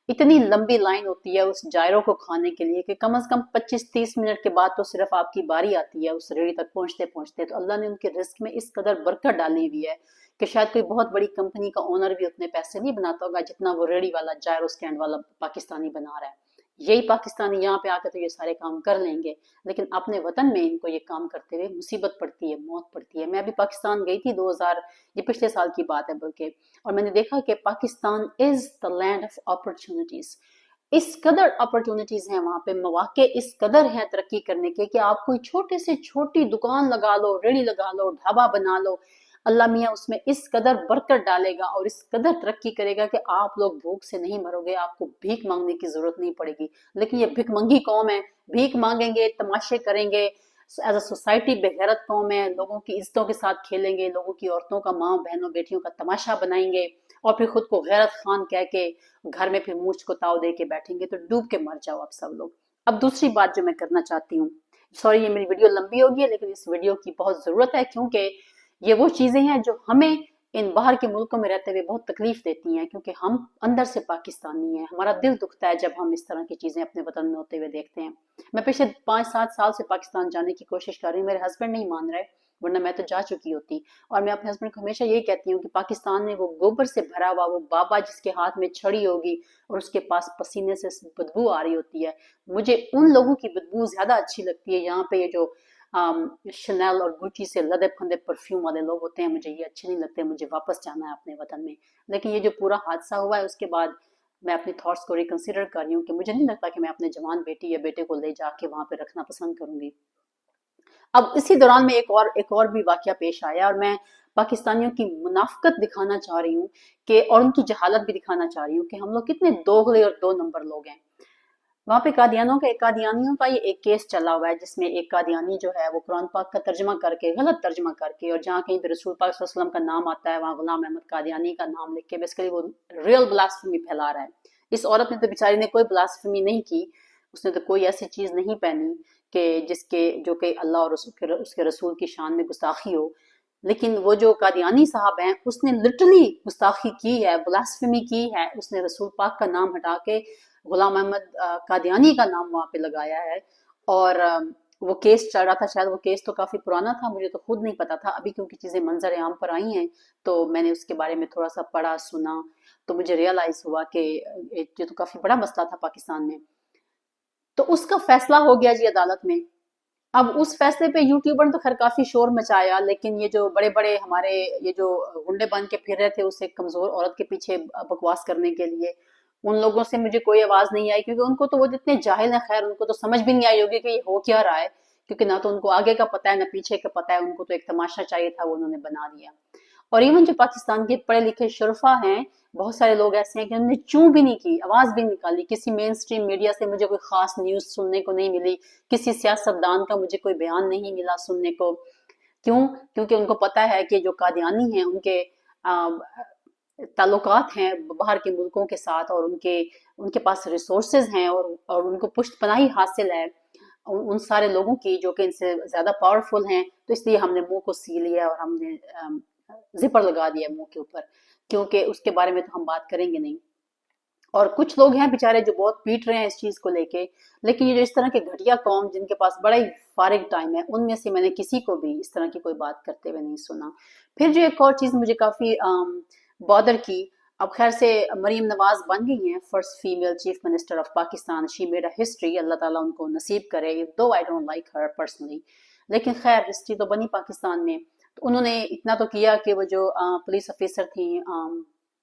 इतनी लंबी लाइन होती है उस जायरो को खाने के लिए कि कम से कम 25-30 मिनट के बाद तो सिर्फ आपकी बारी आती है उस रेड़ी तक पहुंचते पहुंचते। तो अल्लाह ने उनके रिस्क में इस कदर बरकत डाली हुई है कि शायद कोई बहुत बड़ी कंपनी का ओनर भी उतने पैसे नहीं बनाता होगा जितना वो रेड़ी वाला जायरो स्टैंड वाला पाकिस्तानी बना रहा है। यही पाकिस्तानी यहाँ पे आकर तो ये सारे काम कर लेंगे, लेकिन अपने वतन में इनको ये काम करते हुए मुसीबत पड़ती है, मौत पड़ती है। मैं अभी पाकिस्तान गई थी 2000, ये पिछले साल की बात है बल्कि, और मैंने देखा कि Pakistan is the land of opportunities. इस कदर अपॉर्चुनिटीज हैं वहां पे, मौके इस कदर हैं तरक्की करने के कि आप कोई छोटे से छोटी दुकान लगा लो, रेड़ी लगा लो, ढाबा बना लो, अल्लाह मियाँ उसमें इस कदर बरकत डालेगा और इस कदर तरक्की करेगा कि आप लोग भूख से नहीं मरोगे, आपको भीख मांगने की जरूरत नहीं पड़ेगी। लेकिन ये भिखमंगी कौम है, भीख मांगेंगे, तमाशे करेंगे, एज अ सोसाइटी बेगैरत कौम है, लोगों की इज्जतों के साथ खेलेंगे, लोगों की औरतों का, माँ बहनों बेटियों का तमाशा बनाएंगे और फिर खुद को गैरत खान कह के घर में फिर मूछ को ताव दे के बैठेंगे, तो डूब के मर जाओ आप सब लोग। अब दूसरी बात जो मैं करना चाहती हूँ, सॉरी ये मेरी वीडियो लंबी होगी लेकिन इस वीडियो की बहुत जरूरत है, क्योंकि ये वो चीजें हैं जो हमें इन बाहर के मुल्कों में रहते हुए बहुत तकलीफ देती हैं, क्योंकि हम अंदर से पाकिस्तानी हैं। हमारा दिल दुखता है जब हम इस तरह की चीजें अपने वतन में होते हुए देखते हैं। मैं पिछले 5-7 साल से पाकिस्तान जाने की कोशिश कर रही हूँ, मेरे हस्बैंड नहीं मान रहे, वरना मैं तो जा चुकी होती। और मैं अपने हस्बैंड को हमेशा यही कहती हूँ कि पाकिस्तान में वो गोबर से भरा हुआ वो बाबा जिसके हाथ में छड़ी होगी और उसके पास पसीने से बदबू आ रही होती है, मुझे उन लोगों की बदबू ज्यादा अच्छी लगती है। यहाँ पे ये जो शनेल और गुची से लदे फंदे परफ्यूम वाले लोग होते हैं, मुझे ये अच्छे नहीं लगते, मुझे वापस जाना है अपने वतन में। लेकिन ये जो पूरा हादसा हुआ है उसके बाद मैं अपनी थॉट्स को रिकंसिडर कर रही हूँ कि मुझे नहीं लगता कि मैं अपने जवान बेटी या बेटे को ले जाके वहां पे रखना पसंद करूंगी। अब इसी दौरान में एक और भी वाकया पेश आया और मैं पाकिस्तानियों की मुनाफिकत दिखाना चाह रही हूँ कि, और उनकी जहालत भी दिखाना चाह रही हूँ कि हम लोग कितने दोगले और दो नंबर लोग हैं। वहां पे कादियानियों का ये एक केस चला हुआ है जिसमें एक कादियानी जो है वो कुरान पाक का तर्जमा करके, गलत तर्जमा करके, और जहाँ कहीं पे रसूल पाक सल्लल्लाहु अलैहि वसल्लम का नाम आता है वहाँ गुलाम अहमद कादियानी का नाम लिख के बेसिकली वो रियल ब्लास्फेमी फैला रहा है। इस औरत ने तो बेचारी ने कोई ब्लास्फेमी नहीं की, उसने तो कोई ऐसी चीज नहीं पहनी कि जिसके जो कि अल्लाह और उसके रसूल की शान में गुस्ताखी हो। लेकिन वो जो कादियानी साहब हैं उसने लिटरली गुस्ताखी की है, ब्लास्फेमी की है। उसने रसूल पाक का नाम हटा के गुलाम अहमद कादियानी का नाम वहां पे लगाया है। और वो केस चल रहा था, शायद वो केस तो काफी पुराना था, मुझे तो खुद नहीं पता था। अभी क्योंकि चीजें मंजर आम पर आई हैं तो मैंने उसके बारे में थोड़ा सा पढ़ा सुना, तो मुझे रियलाइज हुआ कि ये तो काफी बड़ा मसला था पाकिस्तान में। तो उसका फैसला हो गया जी अदालत में। अब उस फैसले पे यूट्यूबर ने तो खैर काफी शोर मचाया, लेकिन ये जो बड़े बड़े हमारे ये जो गुंडे बन के फिर रहे थे उस एक कमजोर औरत के पीछे बकवास करने के लिए, उन लोगों से मुझे कोई आवाज नहीं आई, क्योंकि उनको तो वो जितने जाहिल हैं, खैर उनको तो समझ भी नहीं आई होगी कि ये हो क्या रहा है, क्योंकि ना तो उनको आगे का पता है ना पीछे का पता है। उनको तो एक तमाशा चाहिए था, वो उन्होंने बना दिया। और इवन जो पाकिस्तान के पढ़े लिखे शुरफा हैं, बहुत सारे लोग ऐसे हैं कि उन्होंने चूं भी नहीं की, आवाज भी नहीं निकाली। किसी मेन स्ट्रीम मीडिया से मुझे कोई खास न्यूज सुनने को नहीं मिली, किसी सियासतदान का मुझे कोई बयान नहीं मिला सुनने को। क्यों? क्योंकि उनको पता है कि जो कादियानी हैं उनके ताल्लुकात हैं बाहर के मुल्कों के साथ, और उनके पास रिसोर्सेज हैं, और उनको पुष्टपनाही हासिल है उन सारे लोगों की जो कि इनसे ज्यादा पावरफुल हैं। तो इसलिए हमने मुंह को सी लिया और हमने जिपर लगा दिया मुंह के ऊपर, क्योंकि उसके बारे में तो हम बात करेंगे नहीं। और कुछ लोग हैं बेचारे जो बहुत पीट रहे हैं इस चीज को लेके, लेकिन ये जो इस तरह के घटिया कौम जिनके पास बड़ा ही फारिग टाइम है, उनमें से मैंने किसी को भी इस तरह की कोई बात करते हुए नहीं सुना। फिर जो एक और चीज मुझे काफी बॉदर की, अब खैर से मरीम नवाज बन गई हैं first female chief minister of Pakistan. She made a history, Allah ताला उनको नसीब करे, though I don't like her personally, लेकिन खैर हिस्ट्री तो बनी पाकिस्तान में। तो उन्होंने इतना तो किया कि वो जो पुलिस ऑफिसर थी,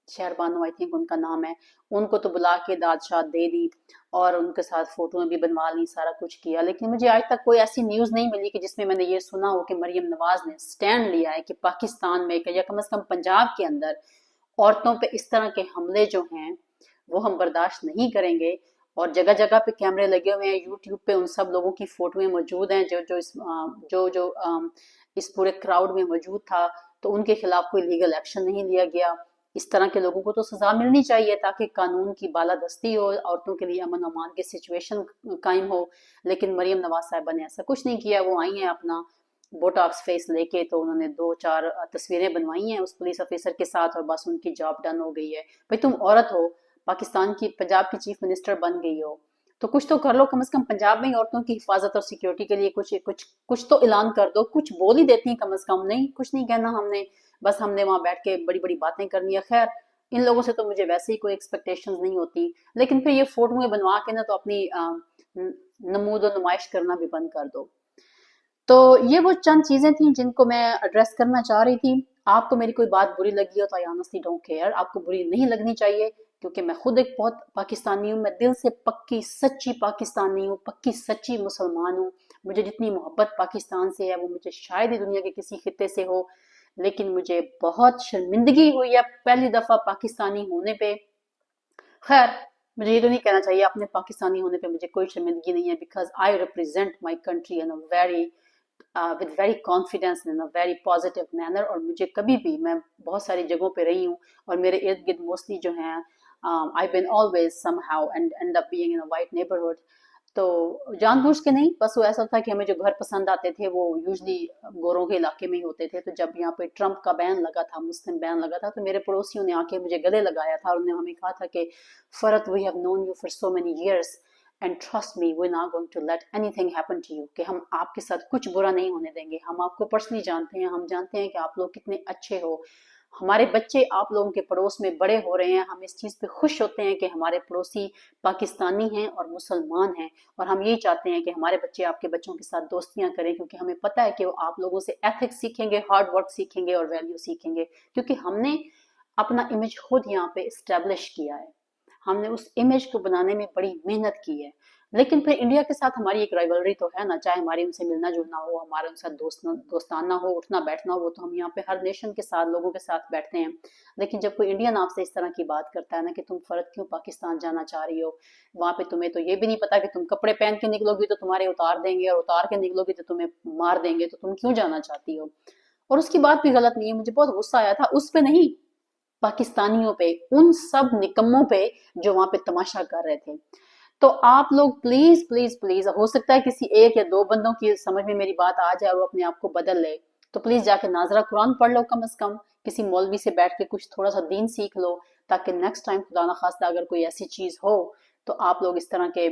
शहरबानो आई थिंक उनका नाम है, उनको तो बुला के दादशाह दे दी और उनके साथ फोटो भी बनवा ली, सारा कुछ किया। लेकिन मुझे आज तक कोई ऐसी न्यूज नहीं मिली कि जिसमें मैंने ये सुना हो कि मरियम नवाज ने स्टैंड लिया है कि पाकिस्तान में या कम से कम पंजाब के अंदर औरतों पे इस तरह के हमले जो हैं वो हम बर्दाश्त नहीं करेंगे। और जगह जगह पे कैमरे लगे हुए हैं, यूट्यूब पे उन सब लोगों की फोटोएं मौजूद हैं जो इस पूरे क्राउड में मौजूद था। तो उनके खिलाफ कोई लीगल एक्शन नहीं लिया गया। इस तरह के लोगों को तो सजा मिलनी चाहिए ताकि कानून की बालादस्ती हो, औरतों के लिए अमन अमान की सिचुएशन कायम हो। लेकिन मरियम नवाज साहिबा ने ऐसा कुछ नहीं किया। वो आई हैं अपना बोटॉक्स फेस लेके, तो उन्होंने दो चार तस्वीरें बनवाई हैं उस पुलिस ऑफिसर के साथ और बस उनकी जॉब डन हो गई है। भाई तुम औरत हो, पाकिस्तान की पंजाब की चीफ मिनिस्टर बन गई हो, तो कुछ तो कर लो। कम से कम पंजाब में ही औरतों की हिफाजत और सिक्योरिटी के लिए कुछ तो ऐलान कर दो। कुछ बोल ही देती कम से कम। नहीं, कुछ नहीं कहना हमने, बस हमने वहां बैठ के बड़ी बड़ी बातें करनी है। खैर इन लोगों से तो मुझे वैसे ही कोई एक्सपेक्टेशंस नहीं होती, लेकिन फिर ये फोटोएं बनवा के ना तो अपनी नमूद और नुमाइश करना भी बंद कर दो। तो ये वो चंद चीजें थी जिनको मैं एड्रेस करना चाह रही थी। आपको मेरी कोई बात बुरी लगी हो तो आई ऑनेस्टली डोंट केयर, आपको बुरी नहीं लगनी चाहिए, क्योंकि मैं खुद एक बहुत पाकिस्तानी हूँ। मैं दिल से पक्की सच्ची पाकिस्तानी हूँ, पक्की सच्ची मुसलमान हूँ। मुझे जितनी मोहब्बत पाकिस्तान से है वो मुझे शायद ही दुनिया के किसी खित्ते से हो। लेकिन मुझे बहुत शर्मिंदगी हुई है पहली दफा पाकिस्तानी होने पे। खैर मुझे ये तो नहीं कहना चाहिए अपने पाकिस्तानी होने पे मुझे कोई शर्मिंदगी नहीं है, because I represent my country in a very with very confidence in a very positive manner. और मुझे कभी भी, मैं बहुत सारी जगहों पे रही हूँ और मेरे इर्द गिर्द मोस्टली जो हैं, I been always somehow and end up being in a white neighbourhood. तो जानबूझ के नहीं, बस वो ऐसा था कि हमें जो घर पसंद आते थे वो यूजली गोरों के इलाके में ही होते थे। तो जब यहाँ पे ट्रम्प का बैन लगा था, मुस्लिम बैन लगा था, तो मेरे पड़ोसियों ने आके मुझे गले लगाया था और उन्होंने हमें कहा था कि Farhat, we have known you for so many years and trust me, we not going to let anything happen to you, कि हम आपके साथ कुछ बुरा नहीं होने देंगे। हम आपको पर्सनली जानते हैं, हम जानते हैं कि आप लोग कितने अच्छे हो। हमारे बच्चे आप लोगों के पड़ोस में बड़े हो रहे हैं, हम इस चीज़ पे खुश होते हैं कि हमारे पड़ोसी पाकिस्तानी हैं और मुसलमान हैं। और हम यही चाहते हैं कि हमारे बच्चे आपके बच्चों के साथ दोस्तियां करें, क्योंकि हमें पता है कि वो आप लोगों से एथिक्स सीखेंगे, हार्ड वर्क सीखेंगे और वैल्यू सीखेंगे। क्योंकि हमने अपना इमेज खुद यहाँ पे इस्टेब्लिश किया है, हमने उस इमेज को बनाने में बड़ी मेहनत की है। लेकिन फिर इंडिया के साथ हमारी एक राइवलरी तो है ना, चाहे हमारी उनसे मिलना जुलना हो, हमारे उनके साथ दोस्ताना हो, उठना बैठना हो, वो तो हम यहाँ पे हर नेशन के साथ लोगों के साथ बैठते हैं। लेकिन जब कोई इंडियन आपसे इस तरह की बात करता है ना कि तुम फर्द क्यों पाकिस्तान जाना चाह रही हो, वहां पे तुम्हें तो ये भी नहीं पता कि तुम कपड़े पहन के निकलोगी तो तुम्हारे उतार देंगे, और उतार के निकलोगी तो तुम्हें मार देंगे, तो तुम क्यों जाना चाहती हो। और उसकी बात भी गलत नहीं है, मुझे बहुत गुस्सा आया था उस पे नहीं, पाकिस्तानियों पे, उन सब निकम्मों पे जो वहां पे तमाशा कर रहे थे। तो आप लोग प्लीज प्लीज प्लीज, हो सकता है किसी एक या दो बंदों की समझ में मेरी बात आ जाए और वो अपने आप को बदल ले, तो प्लीज जाके नाजरा कुरान पढ़ लो, कम से कम किसी मौलवी से बैठ के कुछ थोड़ा सा दीन सीख लो, ताकि नेक्स्ट टाइम खुदा ना खास्ता अगर कोई ऐसी चीज हो तो आप लोग इस तरह के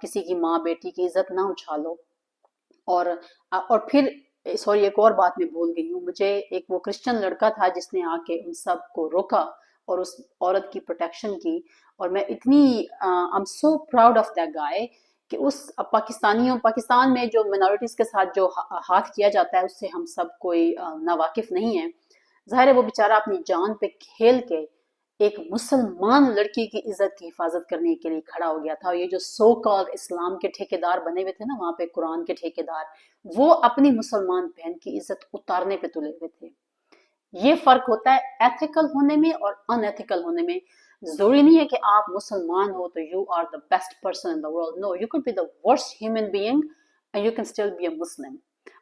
किसी की माँ बेटी की इज्जत ना उछालो। और फिर सॉरी, एक और बात मैं भूल गई हूँ, मुझे एक वो क्रिश्चियन लड़का था जिसने आके उन सब को रोका और उस औरत की प्रोटेक्शन की, और मैं इतनी I am so proud of that guy कि उस पाकिस्तान में जो मिनॉरिटीज के साथ जो हाथ किया जाता है उससे हम सब कोई नावाकिफ नहीं है। जाहिर है वो बेचारा अपनी जान पे खेल के एक मुसलमान लड़की की इज्जत की हिफाजत करने के लिए खड़ा हो गया था, और ये जो सो कॉल्ड इस्लाम के ठेकेदार बने हुए थे ना वहां पे, कुरान के ठेकेदार, वो अपनी मुसलमान बहन की इज्जत उतारने पे तुले हुए थे। ये फर्क होता है एथिकल होने में और अनएथिकल होने में। जरूरी नहीं है कि आप मुसलमान हो तो you are the best person in the world, no, you could be the worst human being and you can still be a Muslim.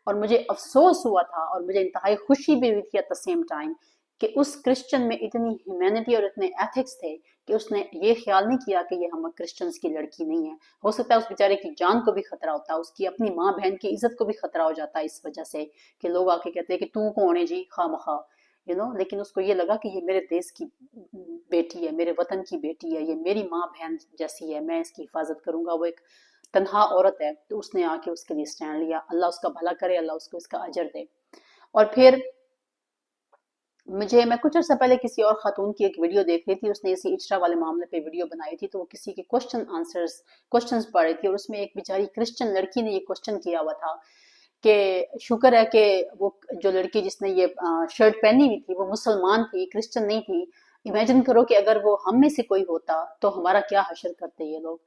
और मुझे अफसोस हुआ था और मुझे इंतहाई खुशी भी हुई थी एट द सेम टाइम कि उस क्रिश्चियन में इतनी ह्यूमैनिटी और इतने एथिक्स थे कि उसने ये ख्याल नहीं किया कि ये हम क्रिश्चियंस की लड़की नहीं है। हो सकता है उस बेचारे की जान को भी खतरा होता है, उसकी अपनी माँ बहन की इज्जत को भी खतरा हो जाता है इस वजह से कि लोग आके कहते हैं कि तू कौन है जी खामखा, लेकिन उसको ये लगा कि ये मेरे देश की बेटी है, मेरे वतन की बेटी है, ये मेरी माँ बहन जैसी है, मैं इसकी हिफाजत करूंगा। वो एक तन्हा औरत है तो उसने आके उसके लिए स्टैंड लिया। अल्लाह उसका भला करे, अल्लाह उसको इसका अजर दे। और फिर मैं कुछ अर्सा पहले किसी और खातून की एक वीडियो देख रही थी, उसने इसी इजरा वाले मामले पे वीडियो बनाई थी, तो वो किसी के क्वेश्चंस पढ़ रही थी, और उसमें एक बेचारी क्रिश्चियन लड़की ने ये क्वेश्चन किया हुआ था कि शुक्र है कि वो जो लड़की जिसने ये शर्ट पहनी हुई थी वो मुसलमान थी, क्रिश्चियन नहीं थी। इमेजिन करो कि अगर वो हम में से कोई होता तो हमारा क्या हशर करते ये लोग।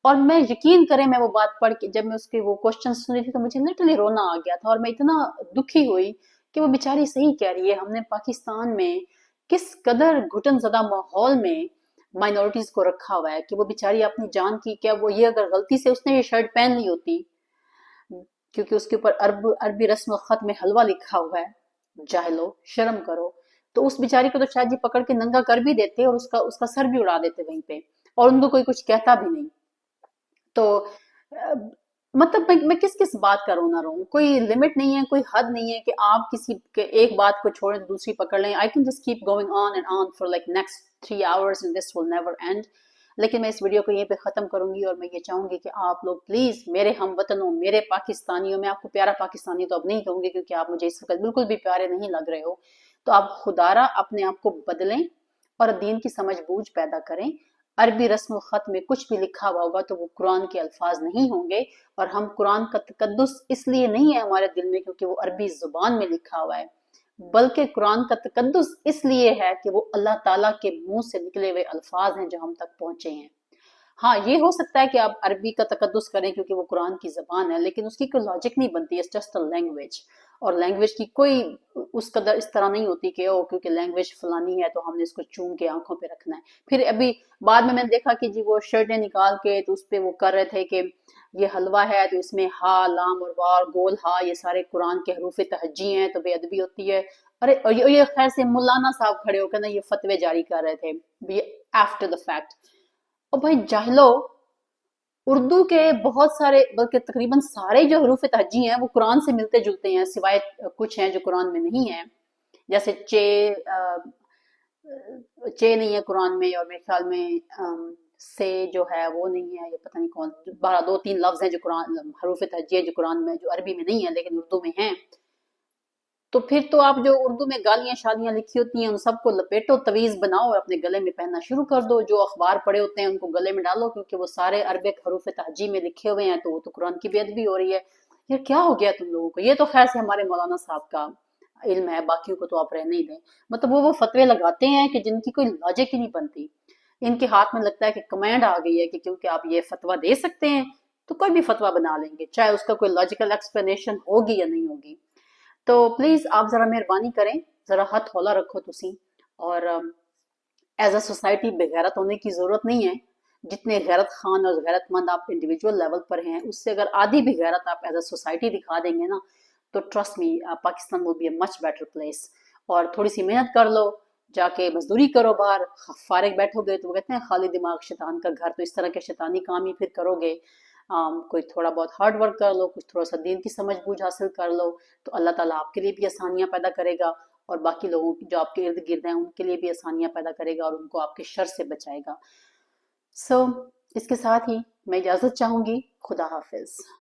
और मैं यकीन करें, मैं वो बात पढ़ के जब मैं उसके वो क्वेश्चन सुन रही थी तो मुझे लिटरली रोना आ गया था, और मैं इतना दुखी हुई कि वो बेचारी सही कह रही है। हमने पाकिस्तान में किस कदर घुटन ज़दा माहौल में माइनॉरिटीज को रखा हुआ है कि वो बेचारी अपनी जान की, क्या वो ये अगर गलती से उसने ये शर्ट पहन ली होती, क्योंकि उसके ऊपर अरबी रस्म खत में हलवा लिखा हुआ है, जाहलो शर्म करो, तो उस बेचारी को तो शायद जी पकड़ के नंगा कर भी देते और उसका उसका सर भी उड़ा देते वहीं पे, और उनको कोई कुछ कहता भी नहीं। तो मतलब मैं किस किस बात का रोना रहूं, कोई लिमिट नहीं है, कोई हद नहीं है कि आप किसी के एक बात को छोड़ें तो दूसरी पकड़ लें। I can just keep going on and on for like next 3 hours and this will never and. लेकिन मैं इस वीडियो को यहीं पे ख़त्म करूंगी, और मैं ये चाहूंगी कि आप लोग प्लीज़ मेरे हम वतनों, मेरे पाकिस्तानियों, मैं आपको प्यारा पाकिस्तानी तो अब नहीं कहूंगी क्योंकि आप मुझे इस वक्त बिल्कुल भी प्यारे नहीं लग रहे हो, तो आप खुदारा अपने आप को बदलें और दीन की समझ बूझ पैदा करें। अरबी रस्म ख़त में कुछ भी लिखा हुआ होगा तो वो कुरान के अल्फाज नहीं होंगे, और हम कुरान का तकद्दुस इसलिए नहीं है हमारे दिल में क्योंकि वो अरबी जुबान में लिखा हुआ है, बल्कि कुरान का तकद्दुस इसलिए है कि वो अल्लाह ताला के मुंह से निकले हुए अल्फाज हैं जो हम तक पहुंचे हैं। हाँ, ये हो सकता है कि आप अरबी का तकद्दुस करें क्योंकि वो कुरान की ज़बान है, लेकिन उसकी कोई लॉजिक नहीं बनती, इट्स जस्ट अ लैंग्वेज। और लैंग्वेज की कोई उस कदर इस तरह नहीं होती कि ओ क्योंकि लैंग्वेज फलानी है तो हमने इसको चूम के आंखों पे रखना है। फिर अभी बाद में मैंने देखा कि जी वो शर्टें निकाल के तो उस पे वो कर रहे थे कि ये हलवा है तो इसमें हा लाम और वार गोल हा ये सारे कुरान के हरूफ तहज्जी हैं तो बेअदबी होती है। अरे और ये खैर से मौलाना साहब खड़े होकर ना ये फतवे जारी कर रहे थे आफ्टर द फैक्ट। और भाई जाहिलो, उर्दू के बहुत सारे बल्कि तकरीबन सारे जो हरूफ तहज्जी हैं वो कुरान से मिलते जुलते हैं, सिवाय कुछ हैं जो कुरान में नहीं है, जैसे चे नहीं है कुरान में, और मेरे ख्याल में से जो है वो नहीं है, ये पता नहीं कौन, 2-3 लफ्ज हैं जो कुरान हरूफ तहज्जी है जो कुरान में, जो अरबी में नहीं है लेकिन उर्दू में हैं। तो फिर तो आप जो उर्दू में गालियां शालियां लिखी होती हैं उन सबको लपेटो, तवीज बनाओ और अपने गले में पहनना शुरू कर दो। जो अखबार पढ़े होते हैं उनको गले में डालो क्योंकि वो सारे अरबिक हरूफ तहजी में लिखे हुए हैं, तो वो तो कुरान की बेअदबी हो रही है। यार क्या हो गया तुम लोगों को। ये तो खैर से हमारे मौलाना साहब का इल्म है, बाकियों को तो आप रहने ही दें। मतलब वो फतवे लगाते हैं कि जिनकी कोई लॉजिक ही नहीं बनती। इनके हाथ में लगता है कि कमांड आ गई है कि क्योंकि आप ये फतवा दे सकते हैं तो कोई भी फतवा बना लेंगे, चाहे उसका कोई लॉजिकल एक्सप्लेनेशन होगी या नहीं होगी। तो प्लीज आप जरा मेहरबानी करें, जरा हथ हौला रखो तुसी। और एज अ सोसाइटी बेगैरत होने की जरूरत नहीं है। जितने गैरत खान और गैरतमंद आप इंडिविजुअल लेवल पर हैं, उससे अगर आधी भी गैरत आप एज अ सोसाइटी दिखा देंगे ना, तो trust me Pakistan will be a much better place. और थोड़ी सी मेहनत कर लो, जाके मजदूरी करो बाहर। फारिग बैठोगे तो वो कहते हैं खाली दिमाग शैतान का घर, तो इस तरह के शैतानी काम ही फिर करोगे। कोई थोड़ा बहुत हार्ड वर्क कर लो, कुछ थोड़ा सा दीन की समझ बूझ हासिल कर लो, तो अल्लाह ताला आपके लिए भी आसानियां पैदा करेगा, और बाकी लोगों की जो आपके इर्द गिर्द हैं उनके लिए भी आसानियां पैदा करेगा और उनको आपके शर से बचाएगा। सो इसके साथ ही मैं इजाज़त चाहूँगी। खुदा हाफिज़।